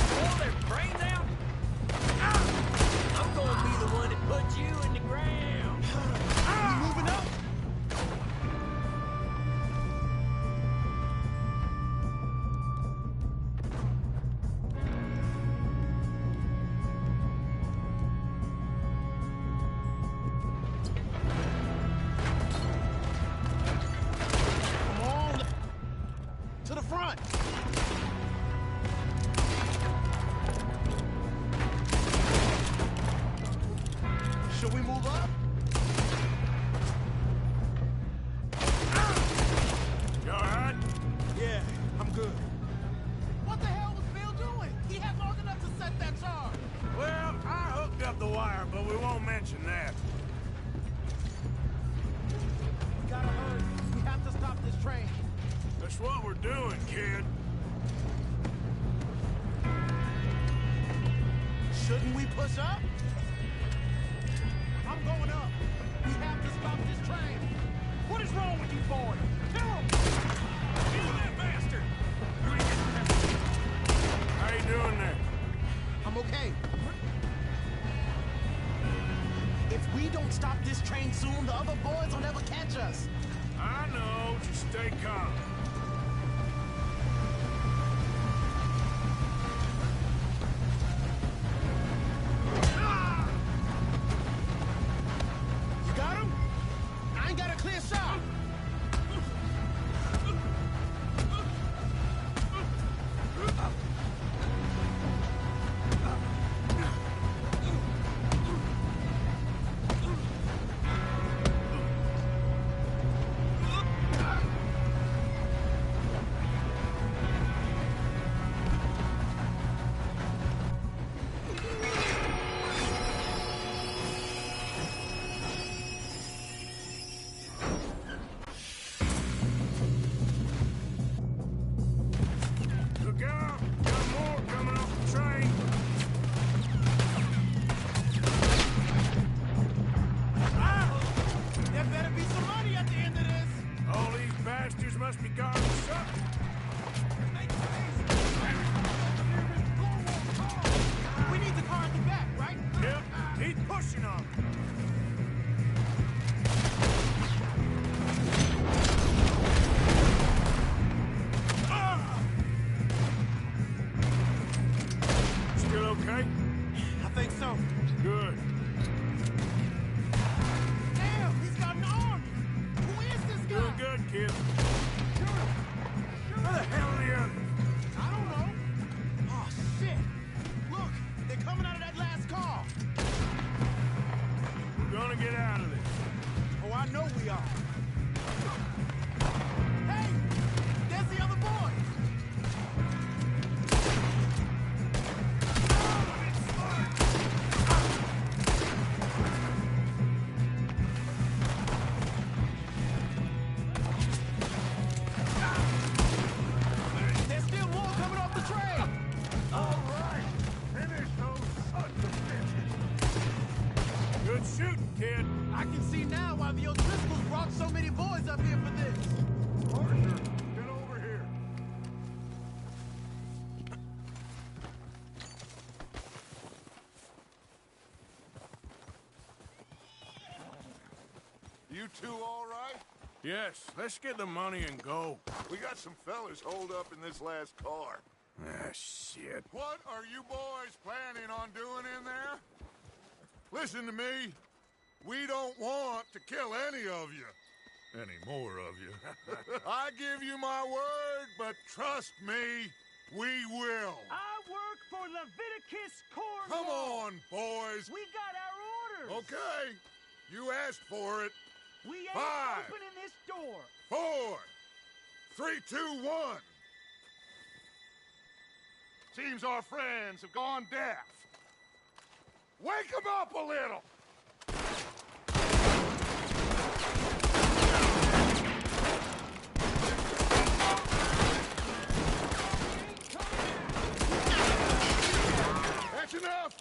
Pull their brains out? I'm gonna be the one that put you in the ground. You moving up? Come on! To the front! Should we move up? You all right? Yeah, I'm good. What the hell was Bill doing? He had long enough to set that charge. Well, I hooked up the wire, but we won't mention that. We gotta hurry. We have to stop this train. That's what we're doing, kid. Shouldn't we push up? I'm going up. We have to stop this train. What is wrong with you boys? Kill him! Kill that bastard! How you doing there? I'm okay. If we don't stop this train soon, the other boys will never catch us. I know. Just stay calm. You got him? I ain't got a clear shot. two all right? Yes, let's get the money and go. We got some fellas holed up in this last car. Ah, shit. What are you boys planning on doing in there? Listen to me. We don't want to kill any of you. Any more of you. I give you my word, but trust me, we will. I work for Leviticus Corps. Come on, boys. We got our orders. Okay. You asked for it. We ain't 5, opening this door. 4, 3, 2, 1. Seems our friends have gone deaf. Wake them up a little. That's enough.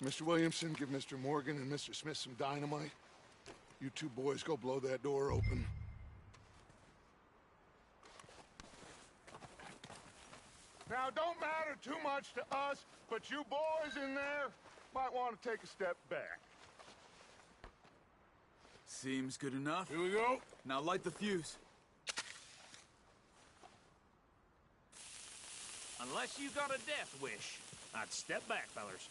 Mr. Williamson, give Mr. Morgan and Mr. Smith some dynamite. You two boys go blow that door open. Now, don't matter too much to us, but you boys in there might want to take a step back. Seems good enough. Here we go. Now light the fuse. Unless you got a death wish, I'd step back, fellers.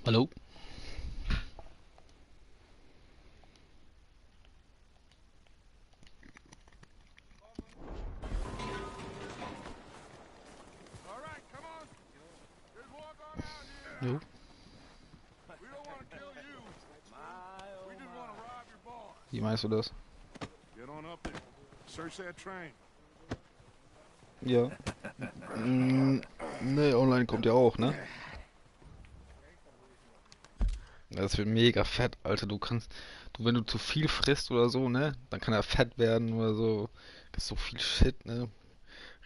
Hallo? Jo. Wie meinst du das? Get on up there. Search that train. Ja. Ne, online kommt ja auch, ne? Das wird mega fett, Alter. Wenn du zu viel frisst oder so, ne? Dann kann er fett werden oder so. Das ist so viel Shit, ne?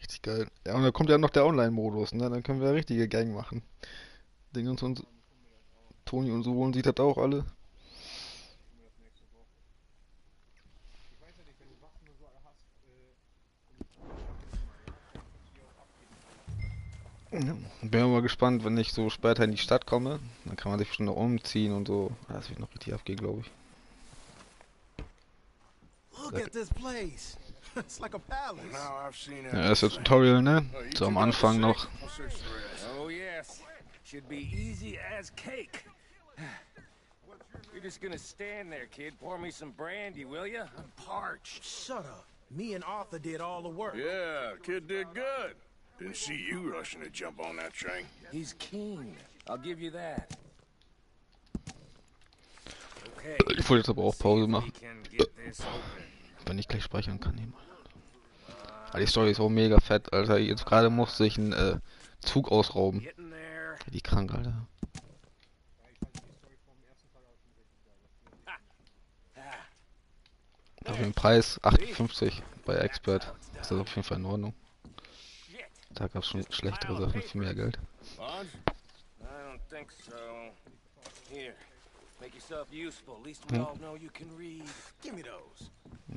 Richtig geil. Ja, und da kommt ja noch der Online-Modus, ne? Dann können wir eine richtige Gang machen. Ding und Toni und so holen sich das auch alle. Ja, bin mal gespannt, wenn ich so später in die Stadt komme, dann kann man sich bestimmt noch umziehen und so. Das wird noch richtig abgehen, glaube ich. Look at this place. It's like a palace. Ja, das ist das Tutorial, ne? So am Anfang noch. Oh yes. Should be easy as cake. You're just gonna stand there, kid. Pour me some brandy, will ya? I'm parched. Shut up. Me and Arthur did all the work. Yeah, kid did good. Didn't see you rushing to jump on that train. He's keen. I'll give you that. Okay. Ich wollte jetzt aber auch Pause machen. Wenn ich gleich speichern kann, jemand. Die Story ist auch mega fett, Alter. Jetzt gerade musste ich einen Zug ausrauben. Die krank, Alter. Auf den Preis 58 bei Expert. Ist das auf jeden Fall in Ordnung. Da gab es schon schlechtere Sachen für mehr Geld.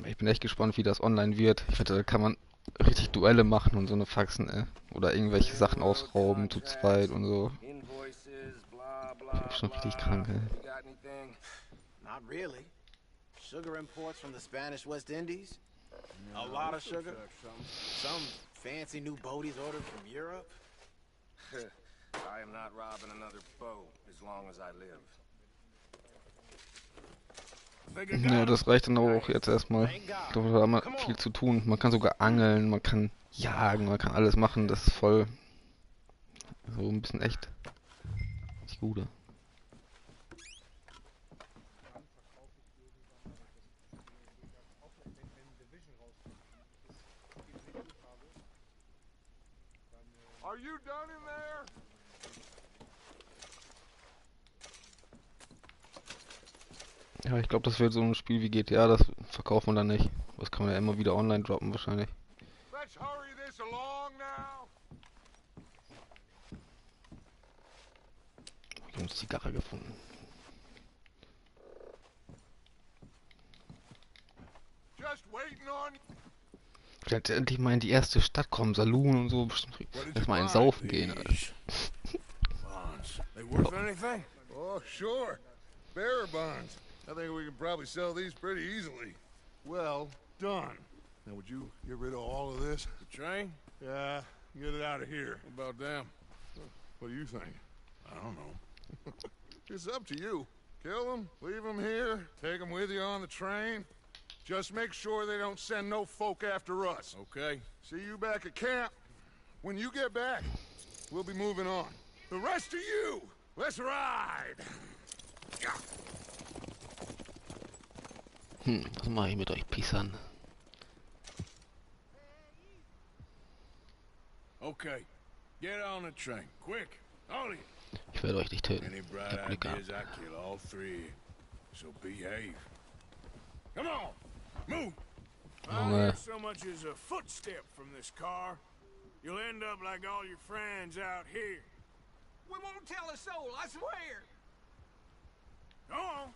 Ich bin echt gespannt, wie das online wird. Ich wette, da kann man richtig Duelle machen und so eine Faxen, oder irgendwelche Sachen ausrauben zu zweit und so. Ich bin schon richtig krank, ey. Not really. Sugar imports from the Spanish West Indies. A lot of sugar. Some fancy new boaties ordered from Europe. I am not robbing another boat as long as I live. Ja, das reicht dann auch jetzt erstmal. Ich glaube, da haben wir viel zu tun. Man kann sogar angeln, man kann jagen, man kann alles machen. Das ist voll so ein bisschen echt. Nicht gut. Are you done in there? Ja, ich glaube, das wird so ein Spiel wie GTA, das verkaufen wir dann nicht. Das kann man ja immer wieder online droppen wahrscheinlich. eine Zigarre gefunden. Ich werde endlich mal in die erste Stadt kommen, Saloon und so. Erstmal ein Saufen gehen, Alter. They worth anything? Oh, sure. Bearer bonds. I think we can probably sell these pretty easily. Well done. Now, would you get rid of all of this? The train? Yeah, get it out of here. What about them? What do you think? I don't know. It's up to you. Kill them, leave them here, take them with you on the train. Just make sure they don't send no folk after us. Okay. See you back at camp. When you get back, we'll be moving on. The rest of you, let's ride! Was mache ich mit euch Pissan? Okay. Get on the train. Quick. All of you. Ich werde euch nicht töten. Any Ich bright hab Glück gehabt. ideas, I kill all three. So behave. Come on. Move. If I hear so much as a footstep from this car, you'll end up like all your friends out here. We won't tell a soul, I swear. Go on.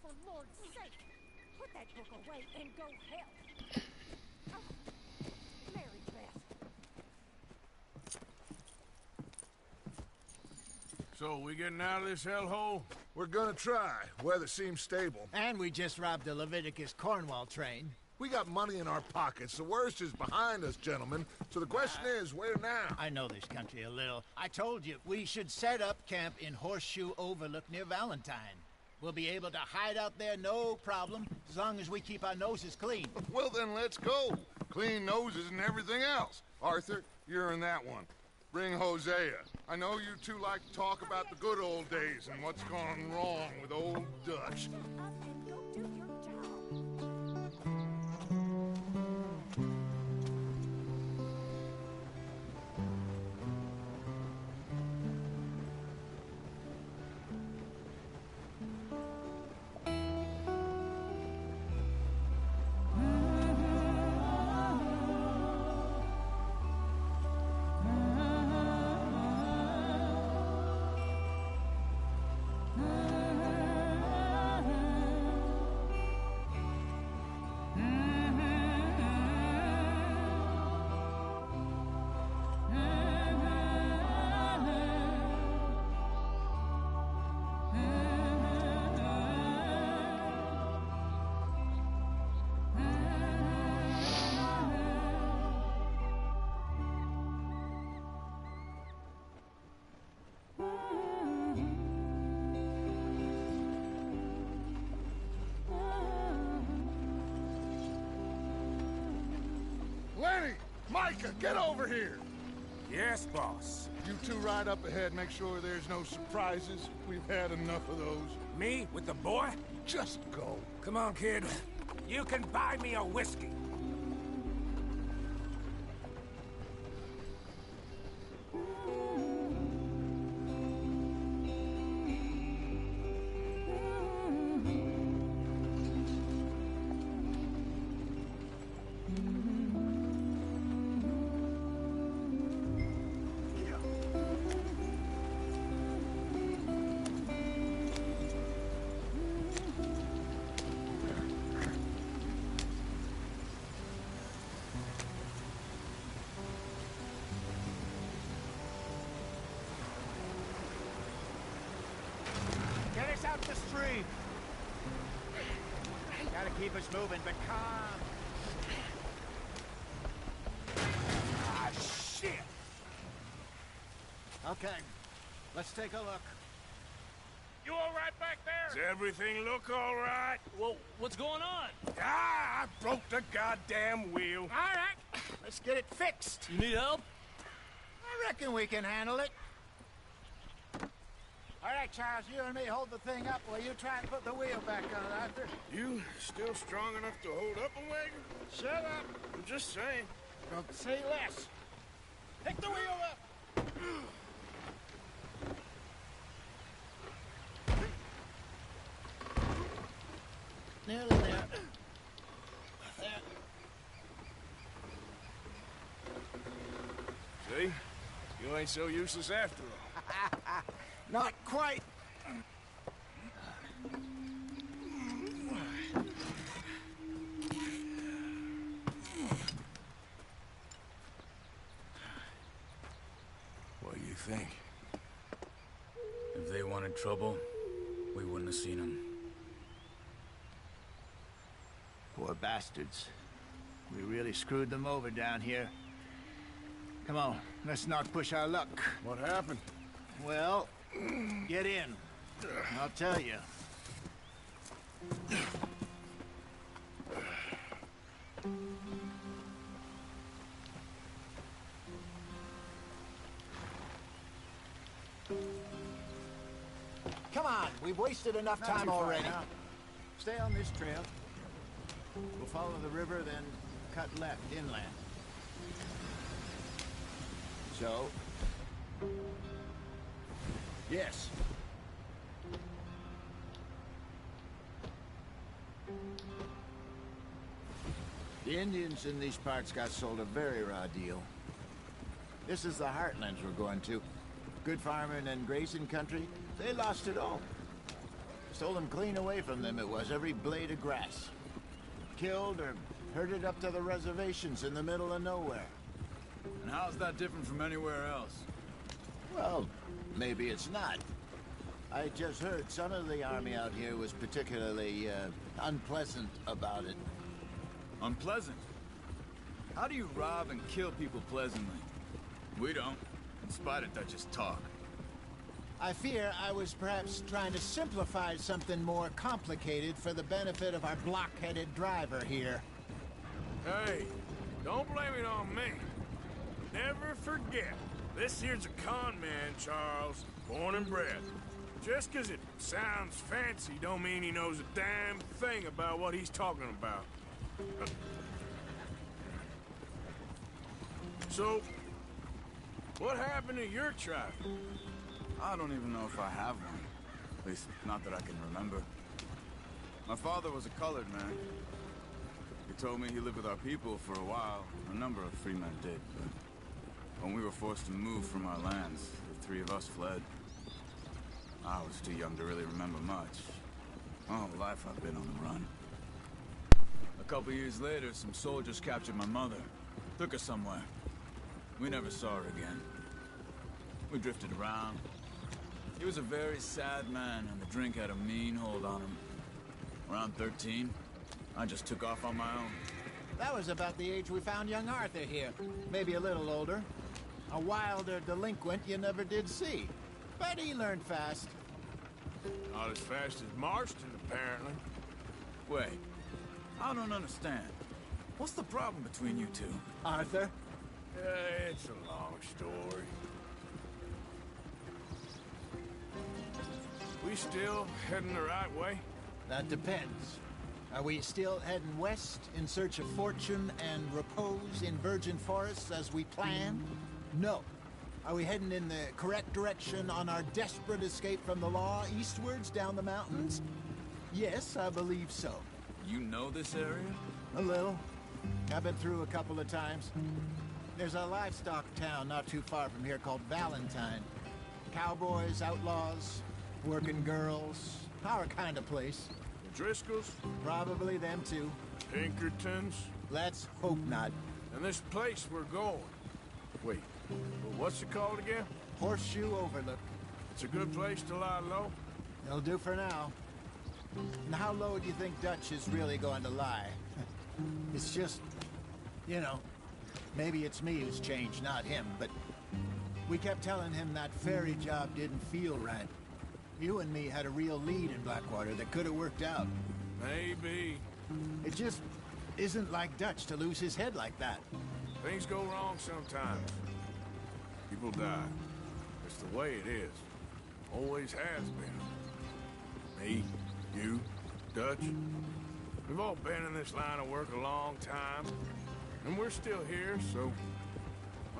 For Lord's sake, put that book away and go help. Oh, Mary Beth. So, we getting out of this hellhole? We're gonna try. Weather seems stable. And we just robbed the Leviticus Cornwall train. We got money in our pockets. The worst is behind us, gentlemen. So the question is, where now? I know this country a little. I told you, we should set up camp in Horseshoe Overlook near Valentine. We'll be able to hide out there, no problem, as long as we keep our noses clean. Well, then let's go. Clean noses and everything else. Arthur, you're in that one. Bring Hosea. I know you two like to talk about the good old days and what's gone wrong with old Dutch. Lenny! Micah, get over here! Yes, boss. You two ride up ahead, make sure there's no surprises. We've had enough of those. Me? With the boy? Just go. Come on, kid. You can buy me a whiskey. Get us out the stream. Gotta keep us moving, but calm. Ah, shit! Okay, let's take a look. You all right back there? Does everything look all right? Well, what's going on? Ah, I broke the goddamn wheel. All right, let's get it fixed. You need help? I reckon we can handle it. All right, Charles, you and me hold the thing up while you try and put the wheel back on, Arthur. You still strong enough to hold up a wagon? Shut up. I'm just saying. Don't say less. Pick the wheel up. Nearly there. There. See? You ain't so useless after all. Not quite. What do you think? If they wanted trouble, we wouldn't have seen them. Poor bastards. We really screwed them over down here. Come on, let's not push our luck. What happened? Well, get in. I'll tell you. Come on, we've wasted enough time already. Stay on this trail. We'll follow the river, then cut left inland. So? Yes. The Indians in these parts got sold a very raw deal. This is the heartlands we're going to. Good farming and grazing country, they lost it all. Stolen clean away from them it was, every blade of grass. Killed or herded up to the reservations in the middle of nowhere. And how's that different from anywhere else? Well, maybe it's not. I just heard some of the army out here was particularly, unpleasant about it. Unpleasant? How do you rob and kill people pleasantly? We don't, in spite of Dutch's talk. I fear I was perhaps trying to simplify something more complicated for the benefit of our block-headed driver here. Hey, don't blame it on me. Never forget, this here's a con man, Charles, born and bred. Just 'cause it sounds fancy don't mean he knows a damn thing about what he's talking about. So, what happened to your tribe? I don't even know if I have one. At least, not that I can remember. My father was a colored man. He told me he lived with our people for a while. A number of free men did, but when we were forced to move from our lands, the three of us fled. I was too young to really remember much. My whole life I've been on the run. A couple years later, some soldiers captured my mother. Took her somewhere. We never saw her again. We drifted around. He was a very sad man, and the drink had a mean hold on him. Around 13, I just took off on my own. That was about the age we found young Arthur here. Maybe a little older. A wilder delinquent you never did see. But he learned fast. Not as fast as Marston, apparently. Wait, I don't understand. What's the problem between you two? Arthur? It's a long story. We still heading the right way? That depends. Are we still heading west in search of fortune and repose in virgin forests as we planned? No. Are we heading in the correct direction on our desperate escape from the law eastwards down the mountains? Yes, I believe so. You know this area? A little. I've been through a couple of times. There's a livestock town not too far from here called Valentine. Cowboys, outlaws, working girls, our kind of place. The Driscolls? Probably them too. Pinkertons? Let's hope not. And this place we're going. Wait, what's it called again? Horseshoe Overlook. It's a good place to lie low? It'll do for now. And how low do you think Dutch is really going to lie? It's just, you know, maybe it's me who's changed, not him, but we kept telling him that ferry job didn't feel right. You and me had a real lead in Blackwater that could have worked out. Maybe. It just isn't like Dutch to lose his head like that. Things go wrong sometimes. People die. It's the way it is. Always has been. Me, you, Dutch. We've all been in this line of work a long time. And we're still here, so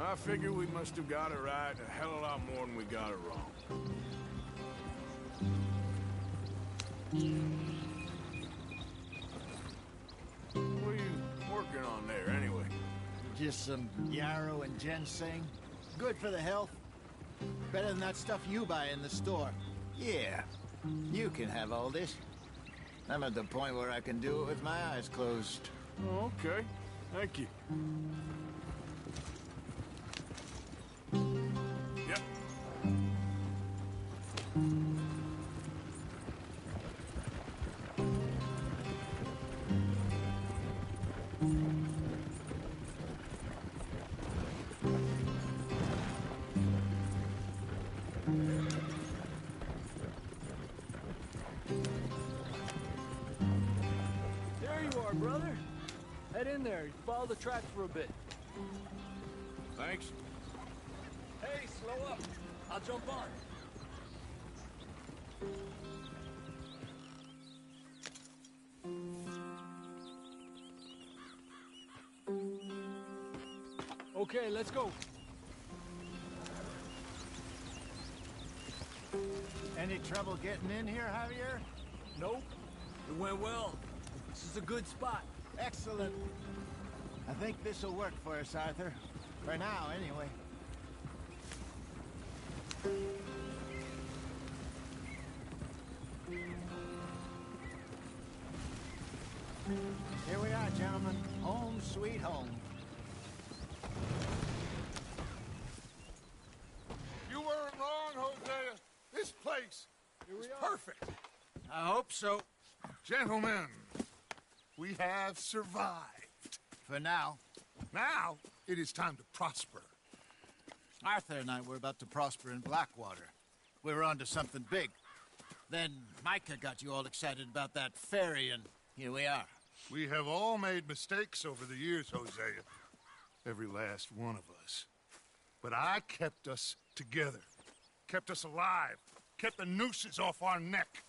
I figure we must have got it right a hell of a lot more than we got it wrong. What are you working on there, anyway? Just some yarrow and ginseng. Good for the health. Better than that stuff you buy in the store. Yeah, you can have all this. I'm at the point where I can do it with my eyes closed. Oh, okay. Thank you. Yep. There you are, brother. Head in there. Follow the tracks for a bit. Thanks. Hey, slow up. I'll jump on. Okay, let's go. Any trouble getting in here, Javier? Nope. It went well. This is a good spot. Excellent. I think this'll work for us, Arthur. For now, anyway. Here we are, gentlemen. Home sweet home. You weren't wrong, Hosea. This place is perfect. I hope so. Gentlemen, we have survived. For now. Now, it is time to prosper. Arthur and I were about to prosper in Blackwater. We were onto something big. Then Micah got you all excited about that ferry, and here we are. We have all made mistakes over the years, Hosea. Every last one of us. But I kept us together. Kept us alive. Kept the nooses off our neck.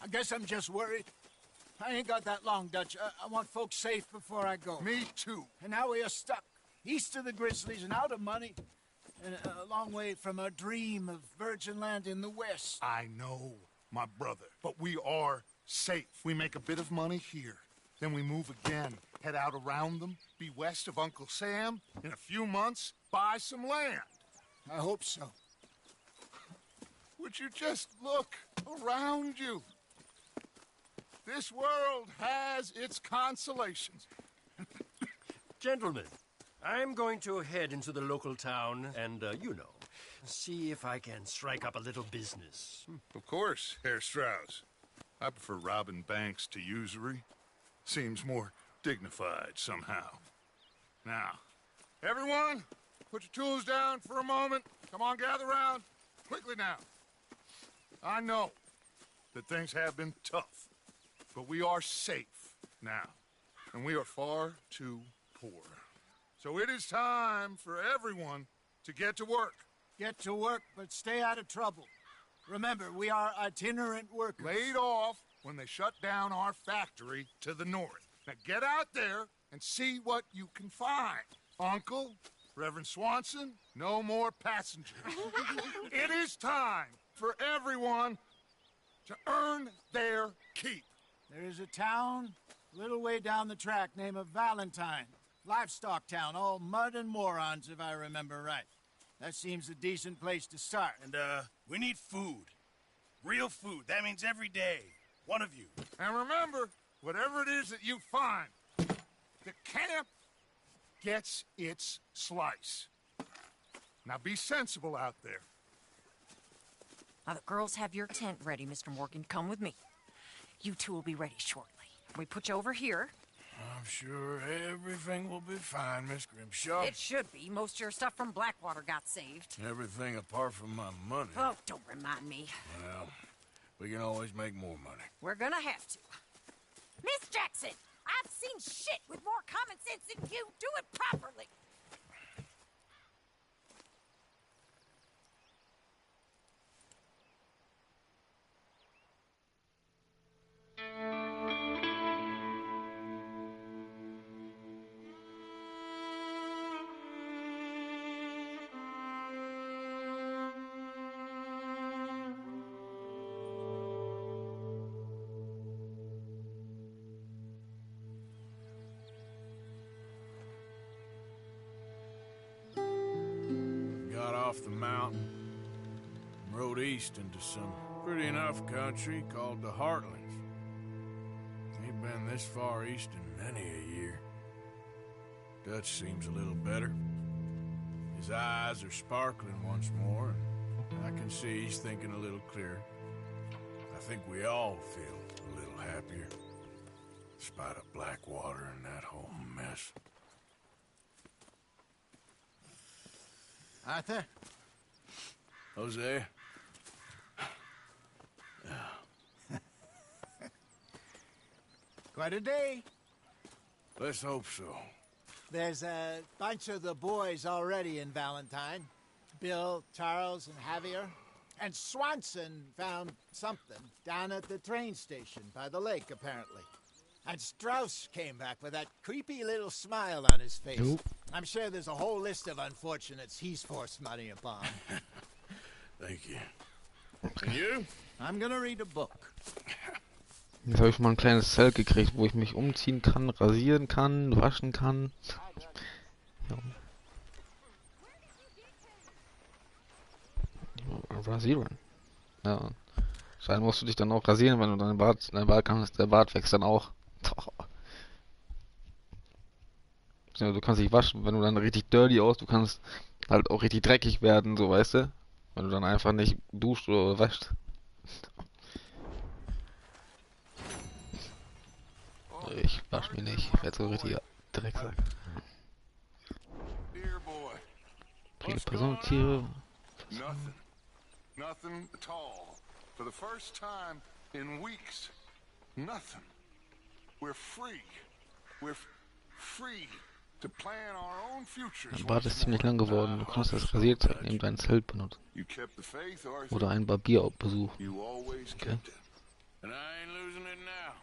I guess I'm just worried. I ain't got that long, Dutch. I want folks safe before I go. Me too. And now we are stuck. East of the Grizzlies and out of money. And a long way from our dream of virgin land in the west. I know, my brother. But we are safe. We make a bit of money here. Then we move again. Head out around them. Be west of Uncle Sam. In a few months, buy some land. I hope so. Would you just look around you? This world has its consolations. Gentlemen, I'm going to head into the local town and, you know, see if I can strike up a little business. Of course, Herr Strauss. I prefer robbing banks to usury. Seems more dignified somehow. Now, everyone, put your tools down for a moment. Come on, gather round. Quickly now. I know that things have been tough, but we are safe now, and we are far too poor. So it is time for everyone to get to work. Get to work, but stay out of trouble. Remember, we are itinerant workers. Laid off when they shut down our factory to the north. Now get out there and see what you can find. Uncle, Reverend Swanson, no more passengers. It is time for everyone to earn their keep. There is a town a little way down the track named Valentine. Livestock town, all mud and morons, if I remember right. That seems a decent place to start. And, we need food. Real food. That means every day. One of you. And remember, whatever it is that you find, the camp gets its slice. Now be sensible out there. Now the girls have your tent ready, Mr. Morgan. Come with me. You two will be ready shortly. We put you over here. I'm sure everything will be fine, Miss Grimshaw. It should be. Most of your stuff from Blackwater got saved. Everything apart from my money. Oh, don't remind me. Well, we can always make more money. We're gonna have to. Miss Jackson, I've seen shit with more common sense than you. Do it properly. Got off the mountain and rode east into some pretty enough country called the Heartlands. Ain't been this far east in many a year. Dutch seems a little better. His eyes are sparkling once more, and I can see he's thinking a little clearer. I think we all feel a little happier, despite of Blackwater and that whole mess. Arthur? Hosea? Quite a day. Let's hope so. There's a bunch of the boys already in Valentine. Bill, Charles, and Javier. And Swanson found something down at the train station by the lake, apparently. And Strauss came back with that creepy little smile on his face. Nope. I'm sure there's a whole list of unfortunates he's forced money upon. Thank you. And you? I'm gonna read a book. Jetzt habe ich mal ein kleines Zelt gekriegt, wo ich mich umziehen kann, rasieren kann, waschen kann. Ja. Rasieren. Ja. Schein musst du dich dann auch rasieren, wenn du deinen Bart kannst. Der Bart wächst dann auch. Du kannst dich waschen, wenn du dann richtig dirty aus, du kannst halt auch richtig dreckig werden, so weißt du. Wenn du dann einfach nicht duscht oder wäscht. Ich wasch mich nicht, ich werde so richtiger Drecksack. Personentiere. Nothing. Nothing at all. For the first time in weeks. Nothing. We're free. We're free to plan our own futures. Mein Bart ist ziemlich lang geworden, du kannst das Rasierzeug neben dein Zelt benutzen. Oder einen Barbier besuchen. Okay. And I ain't losing it now.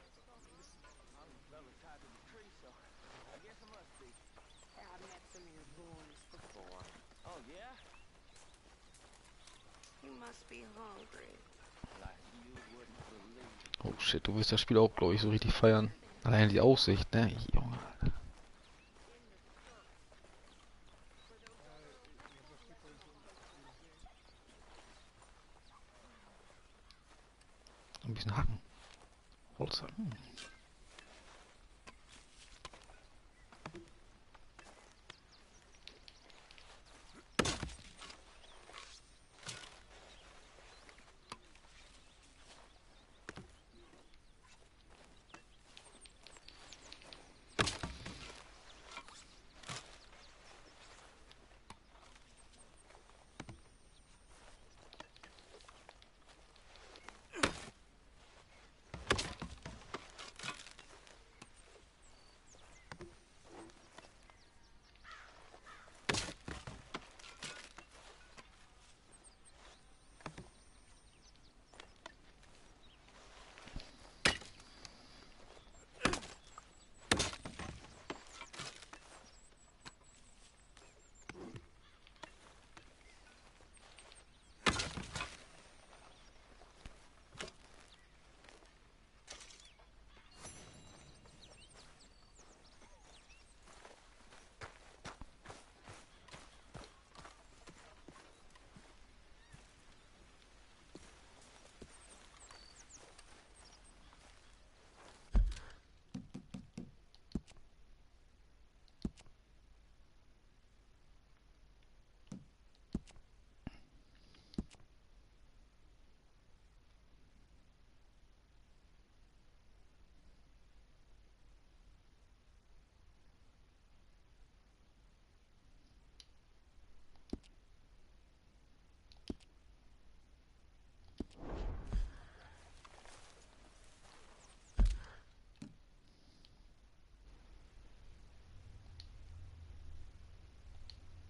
Oh shit, du wirst das Spiel auch, glaube ich, so richtig feiern. Allein die Aussicht, ne? Junge. Ein bisschen hacken. Holz hacken.